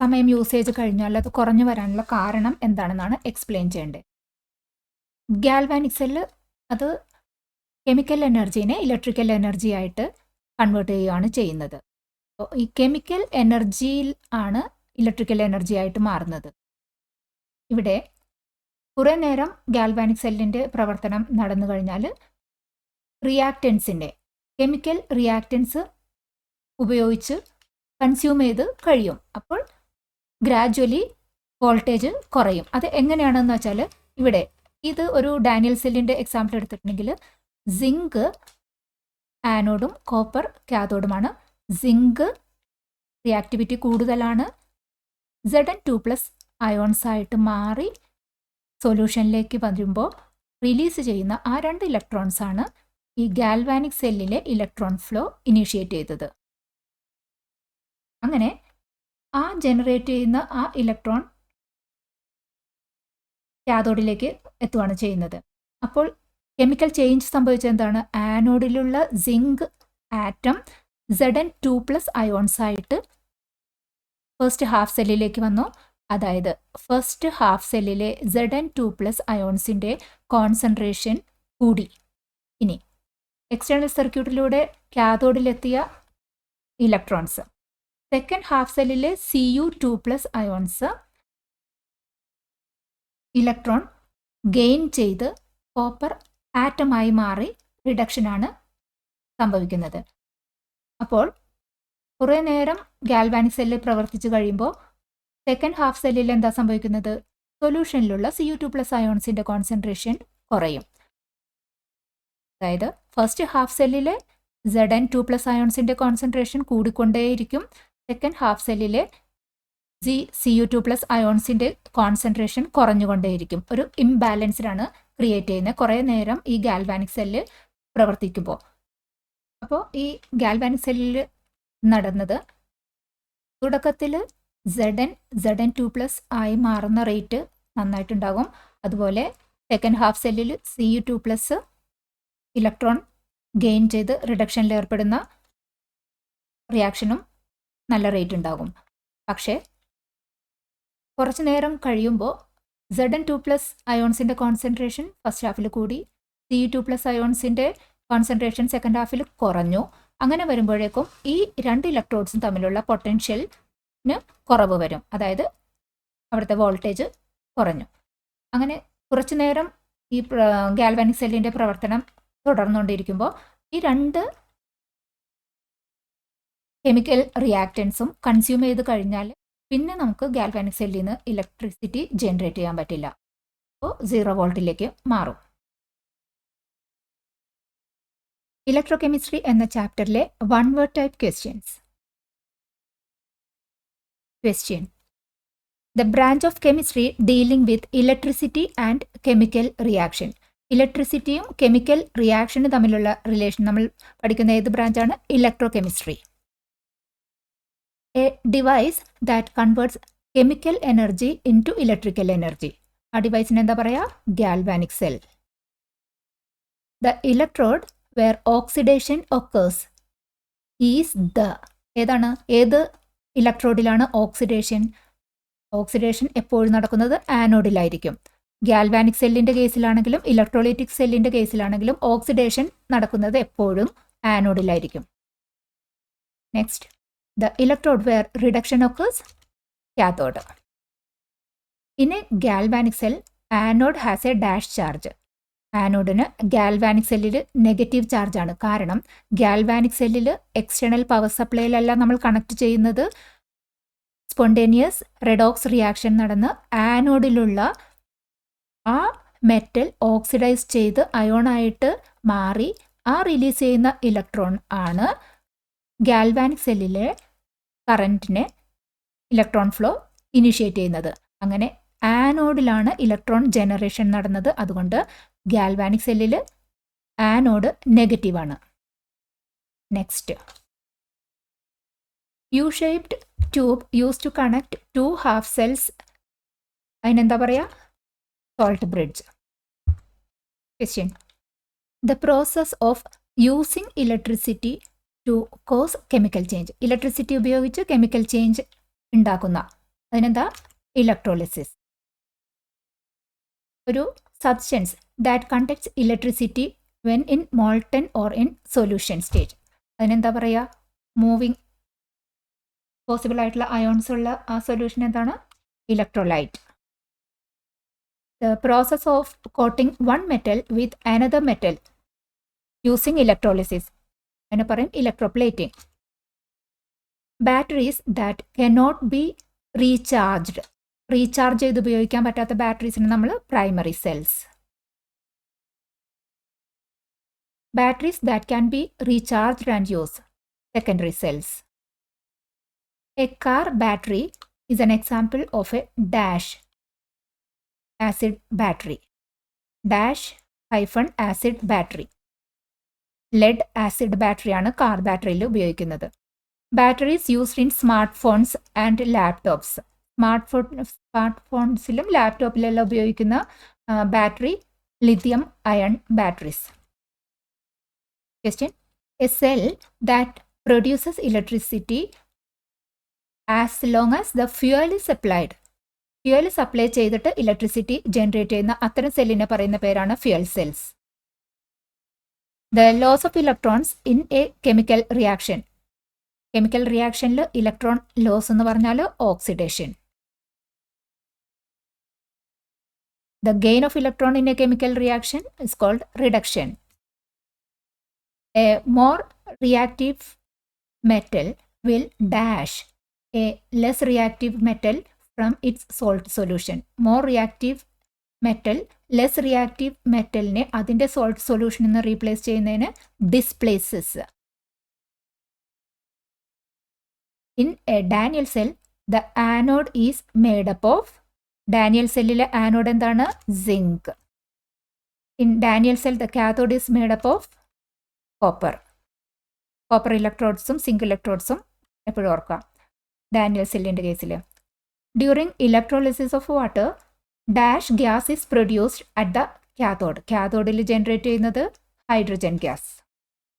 A: സമയം യൂസേജ് കഴിഞ്ഞാൽ അത് കുറഞ്ഞു വരാനുള്ള കാരണം എന്താണെന്നാണ് എക്സ്പ്ലെയിൻ ചെയ്യേണ്ടത്. ഗാൽവാനിക് സെല്ല് അത് കെമിക്കൽ എനർജീനെ ഇലക്ട്രിക്കൽ എനർജി ആയിട്ട് കൺവേർട്ട് ചെയ്യുകയാണ് ചെയ്യുന്നത്. അപ്പോൾ ഈ കെമിക്കൽ എനർജിയിൽ ആണ് ഇലക്ട്രിക്കൽ എനർജി ആയിട്ട് മാറുന്നത്. ഇവിടെ കുറേ നേരം ഗാൽവാനിക് സെല്ലിൻ്റെ പ്രവർത്തനം നടന്നു കഴിഞ്ഞാൽ റിയാക്റ്റൻസിൻ്റെ കെമിക്കൽ റിയാക്റ്റൻസ് ഉപയോഗിച്ച് കൺസ്യൂം ചെയ്ത് കഴിയും. അപ്പോൾ ഗ്രാജ്വലി വോൾട്ടേജ് കുറയും. അത് എങ്ങനെയാണെന്ന് വെച്ചാൽ ഇവിടെ ഇത് ഒരു ഡാനിയൽ സെല്ലിൻ്റെ എക്സാമ്പിൾ എടുത്തിട്ടുണ്ടെങ്കിൽ സിങ്ക് ആനോഡും കോപ്പർ കാഥോഡുമാണ്. സിങ്ക് റിയാക്ടിവിറ്റി കൂടുതലാണ്. Zn2+ അയോൺസ് ആയിട്ട് മാറി സൊല്യൂഷനിലേക്ക് വരുമ്പോൾ റിലീസ് ചെയ്യുന്ന ആ 2 ഇലക്ട്രോൺസ് ആണ് ഈ ഗാൽവാനിക് സെല്ലിലെ ഇലക്ട്രോൺ ഫ്ലോ ഇനീഷ്യേറ്റ് ചെയ്തത്. അങ്ങനെ ആ ജനറേറ്റ് ചെയ്യുന്ന ആ ഇലക്ട്രോൺ കാഥോഡിലേക്ക് എത്തുകയാണ് ചെയ്യുന്നത്. അപ്പോൾ കെമിക്കൽ ചേഞ്ച് സംഭവിച്ചത് എന്താണ്? ആനോഡിലുള്ള സിങ്ക് ആറ്റം Zn2+ അയോൺസ് ആയിട്ട് ഫസ്റ്റ് ഹാഫ് സെല്ലിലേക്ക് വന്നു. അതായത് ഫസ്റ്റ് ഹാഫ് സെല്ലിലെ Zn2+ അയോൺസിൻ്റെ കോൺസെൻട്രേഷൻ കൂടി. ഇനി എക്സ്റ്റേണൽ സർക്യൂട്ടിലൂടെ കാഥോഡിലെത്തിയ ഇലക്ട്രോൺസ് സെക്കൻഡ് ഹാഫ് സെല്ലിലെ Cu2+ അയോൺസ് ഇലക്ട്രോൺ ഗെയിൻ ചെയ്ത് കോപ്പർ ആറ്റമായി മാറി റിഡക്ഷനാണ് സംഭവിക്കുന്നത്. അപ്പോൾ കുറേ നേരം ഗാൽവാനിക് സെല്ല് പ്രവർത്തിച്ചു കഴിയുമ്പോൾ സെക്കൻഡ് ഹാഫ് സെല്ലിൽ എന്താ സംഭവിക്കുന്നത്? സൊല്യൂഷനിലുള്ള Cu2+ അയോൺസിൻ്റെ കോൺസെൻട്രേഷൻ കുറയും. അതായത് ഫസ്റ്റ് ഹാഫ് സെല്ലിലെ Zn2+ അയോൺസിൻ്റെ കോൺസെൻട്രേഷൻ കൂടിക്കൊണ്ടേയിരിക്കും. സെക്കൻഡ് ഹാഫ് സെല്ലിലെ Cu2+ അയോൺസിൻ്റെ കോൺസെൻട്രേഷൻ കുറഞ്ഞുകൊണ്ടേയിരിക്കും. ഒരു ഇംബാലൻസ്ഡാണ് ക്രിയേറ്റ് ചെയ്യുന്നത് കുറേ നേരം ഈ ഗാൽവാനിക് സെല്ല് പ്രവർത്തിക്കുമ്പോൾ. അപ്പോൾ ഈ ഗാൽവാനിക് സെല്ലിൽ നടന്നത് തുടക്കത്തിൽ Zn2+ ആയി മാറുന്ന റേറ്റ് നന്നായിട്ടുണ്ടാകും. അതുപോലെ സെക്കൻഡ് ഹാഫ് സെല്ലിൽ Cu2+ ഇലക്ട്രോൺ ഗെയിൻ ചെയ്ത് റിഡക്ഷനിൽ ഏർപ്പെടുന്ന റിയാക്ഷനും നല്ല റേറ്റ് ഉണ്ടാകും. പക്ഷേ കുറച്ച് നേരം കഴിയുമ്പോൾ Zn2+ അയോൺസിൻ്റെ കോൺസെൻട്രേഷൻ ഫസ്റ്റ് ഹാഫിൽ കൂടി, Cu2+ അയോൺസിൻ്റെ കോൺസെൻട്രേഷൻ സെക്കൻഡ് ഹാഫിൽ കുറഞ്ഞു. അങ്ങനെ വരുമ്പോഴേക്കും ഈ 2 ഇലക്ട്രോഡ്സും തമ്മിലുള്ള പൊട്ടൻഷ്യലിന് കുറവ് വരും. അതായത് അവിടുത്തെ വോൾട്ടേജ് കുറഞ്ഞു. അങ്ങനെ കുറച്ചു നേരം ഈ ഗാൽവാനിക് സെല്ലിൻ്റെ പ്രവർത്തനം തുടർന്നുകൊണ്ടിരിക്കുമ്പോൾ ഈ 2 കെമിക്കൽ റിയാക്റ്റൻസും കൺസ്യൂം ചെയ്ത് കഴിഞ്ഞാൽ പിന്നെ നമുക്ക് ഗാൽവാനിക് സെല്ലിൽ നിന്ന് ഇലക്ട്രിസിറ്റി ജനറേറ്റ് ചെയ്യാൻ പറ്റില്ല. അപ്പോൾ 0 വോൾട്ടിലേക്ക് മാറും. ഇലക്ട്രോകെമിസ്ട്രി എന്ന ചാപ്റ്ററിലെ 1 word type questions. Question: the branch of chemistry dealing with electricity and chemical reaction. ഇലക്ട്രിസിറ്റിയും കെമിക്കൽ റിയാക്ഷനും തമ്മിലുള്ള റിലേഷൻ നമ്മൾ പഠിക്കുന്ന ഏത് ബ്രാഞ്ചാണ്? Electrochemistry. A device that converts chemical energy in to electrical energy. ആ ഡിവൈസിന് എന്താ പറയുക? Galvanic cell. The electrode where oxidation occurs is the. ഏതാണ്? ഏത് ഇലക്ട്രോഡിലാണ് ഓക്സിഡേഷൻ? ഓക്സിഡേഷൻ എപ്പോഴും നടക്കുന്നത് ആനോഡിലായിരിക്കും. ഗാൽവാനിക് സെല്ലിൻ്റെ കേസിലാണെങ്കിലും ഇലക്ട്രോലൈറ്റിക് സെല്ലിൻ്റെ കേസിലാണെങ്കിലും ഓക്സിഡേഷൻ നടക്കുന്നത് എപ്പോഴും ആനോഡിലായിരിക്കും. Next, the electrode where reduction occurs, cathode. In a galvanic cell anode has a dash charge. ആനോഡിന് ഗാൽവാനിക് സെല്ലിൽ നെഗറ്റീവ് ചാർജാണ്. കാരണം ഗാൽവാനിക് സെല്ലിൽ എക്സ്റ്റേണൽ പവർ സപ്ലൈയിലല്ല നമ്മൾ കണക്ട് ചെയ്യുന്നത്. സ്പോണ്ടേനിയസ് റെഡോക്സ് റിയാക്ഷൻ നടന്ന് ആനോഡിലുള്ള ആ മെറ്റൽ ഓക്സിഡൈസ് ചെയ്ത് അയോണായിട്ട് മാറി ആ റിലീസ് ചെയ്യുന്ന ഇലക്ട്രോൺ ആണ് ഗാൽവാനിക് സെല്ലിലെ കറൻറ്റിനെ ഇലക്ട്രോൺ ഫ്ലോ ഇനിഷ്യേറ്റ് ചെയ്യുന്നത്. അങ്ങനെ ആനോഡിലാണ് ഇലക്ട്രോൺ ജനറേഷൻ നടന്നത്. അതുകൊണ്ട് ഗാൽവാനിക് സെല്ലിൽ ആനോഡ് നെഗറ്റീവാണ്. Next, U shaped tube use to connect 2 half cells. അതിനെന്താ പറയുക? Salt bridge. Question: the process of using electricity to cause chemical change. Electricity ഉപയോഗിച്ച് കെമിക്കൽ ചേഞ്ച് ഉണ്ടാക്കുന്ന അതിനെന്താ ഇലക്ട്രോളിസിസ്. ഒരു substance that conducts electricity when in molten or in solution stage. അതിനെന്താ പറയുക? Moving possible ആയിട്ടുള്ള ions ഉള്ള ആ സൊല്യൂഷൻ എന്താണ്? Electrolyte. The process of coating one metal with another metal using electrolysis അതിനെ പറയും electroplating. Batteries that cannot be recharged. Recharge ചെയ്ത് ഉപയോഗിക്കാൻ പറ്റാത്ത ബാറ്ററീസിന് നമ്മൾ primary cells. Batteries that can be recharged and use secondary cells. A car battery is an example of a dash acid battery. Dash hyphen acid battery. lead acid battery ആണ് car ബാറ്ററിയിൽ ഉപയോഗിക്കുന്നത്. Batteries used in smart phones and laptops. Smart ഫോൺസിലും ലാപ്ടോപ്പിലെല്ലാം ഉപയോഗിക്കുന്ന battery lithium ion batteries. Question: a cell that produces electricity as long as the fuel is applied. Fuel supply ചെയ്തിട്ട് electricity generate ചെയ്യുന്ന അത്തരം സെല്ലിനെ പറയുന്ന പേരാണ് fuel cells. The loss of electrons in a chemical reaction. Chemical റിയാക്ഷനിൽ electron loss എന്ന് പറഞ്ഞാൽ oxidation. The gain of electron in a chemical reaction is called reduction. A more reactive metal will dash a less reactive metal from its salt solution. More reactive metal less reactive metalനെ അതിൻ്റെ salt solution നിന്ന് replace ചെയ്യുന്നതിന് displaces. In a Daniell cell, the anode is made up of. Daniell cellile anode എന്താണ്? Zinc. In Daniell cell, the cathode is made up of copper. Copper electrodes-ഉം zinc electrodes-ഉം എപ്പോഴും ഓർക്കാം Daniell സെല്ലിൻ്റെ കേസിൽ. During electrolysis of water dash gas is produced at the cathode. കാഥോഡിൽ generate ചെയ്യുന്നത് hydrogen gas.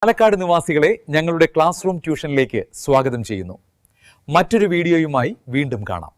E: Palakkad നിവാസികളെ ഞങ്ങളുടെ ക്ലാസ് റൂം ട്യൂഷനിലേക്ക് സ്വാഗതം ചെയ്യുന്നു. മറ്റൊരു വീഡിയോയുമായി വീണ്ടും കാണാം.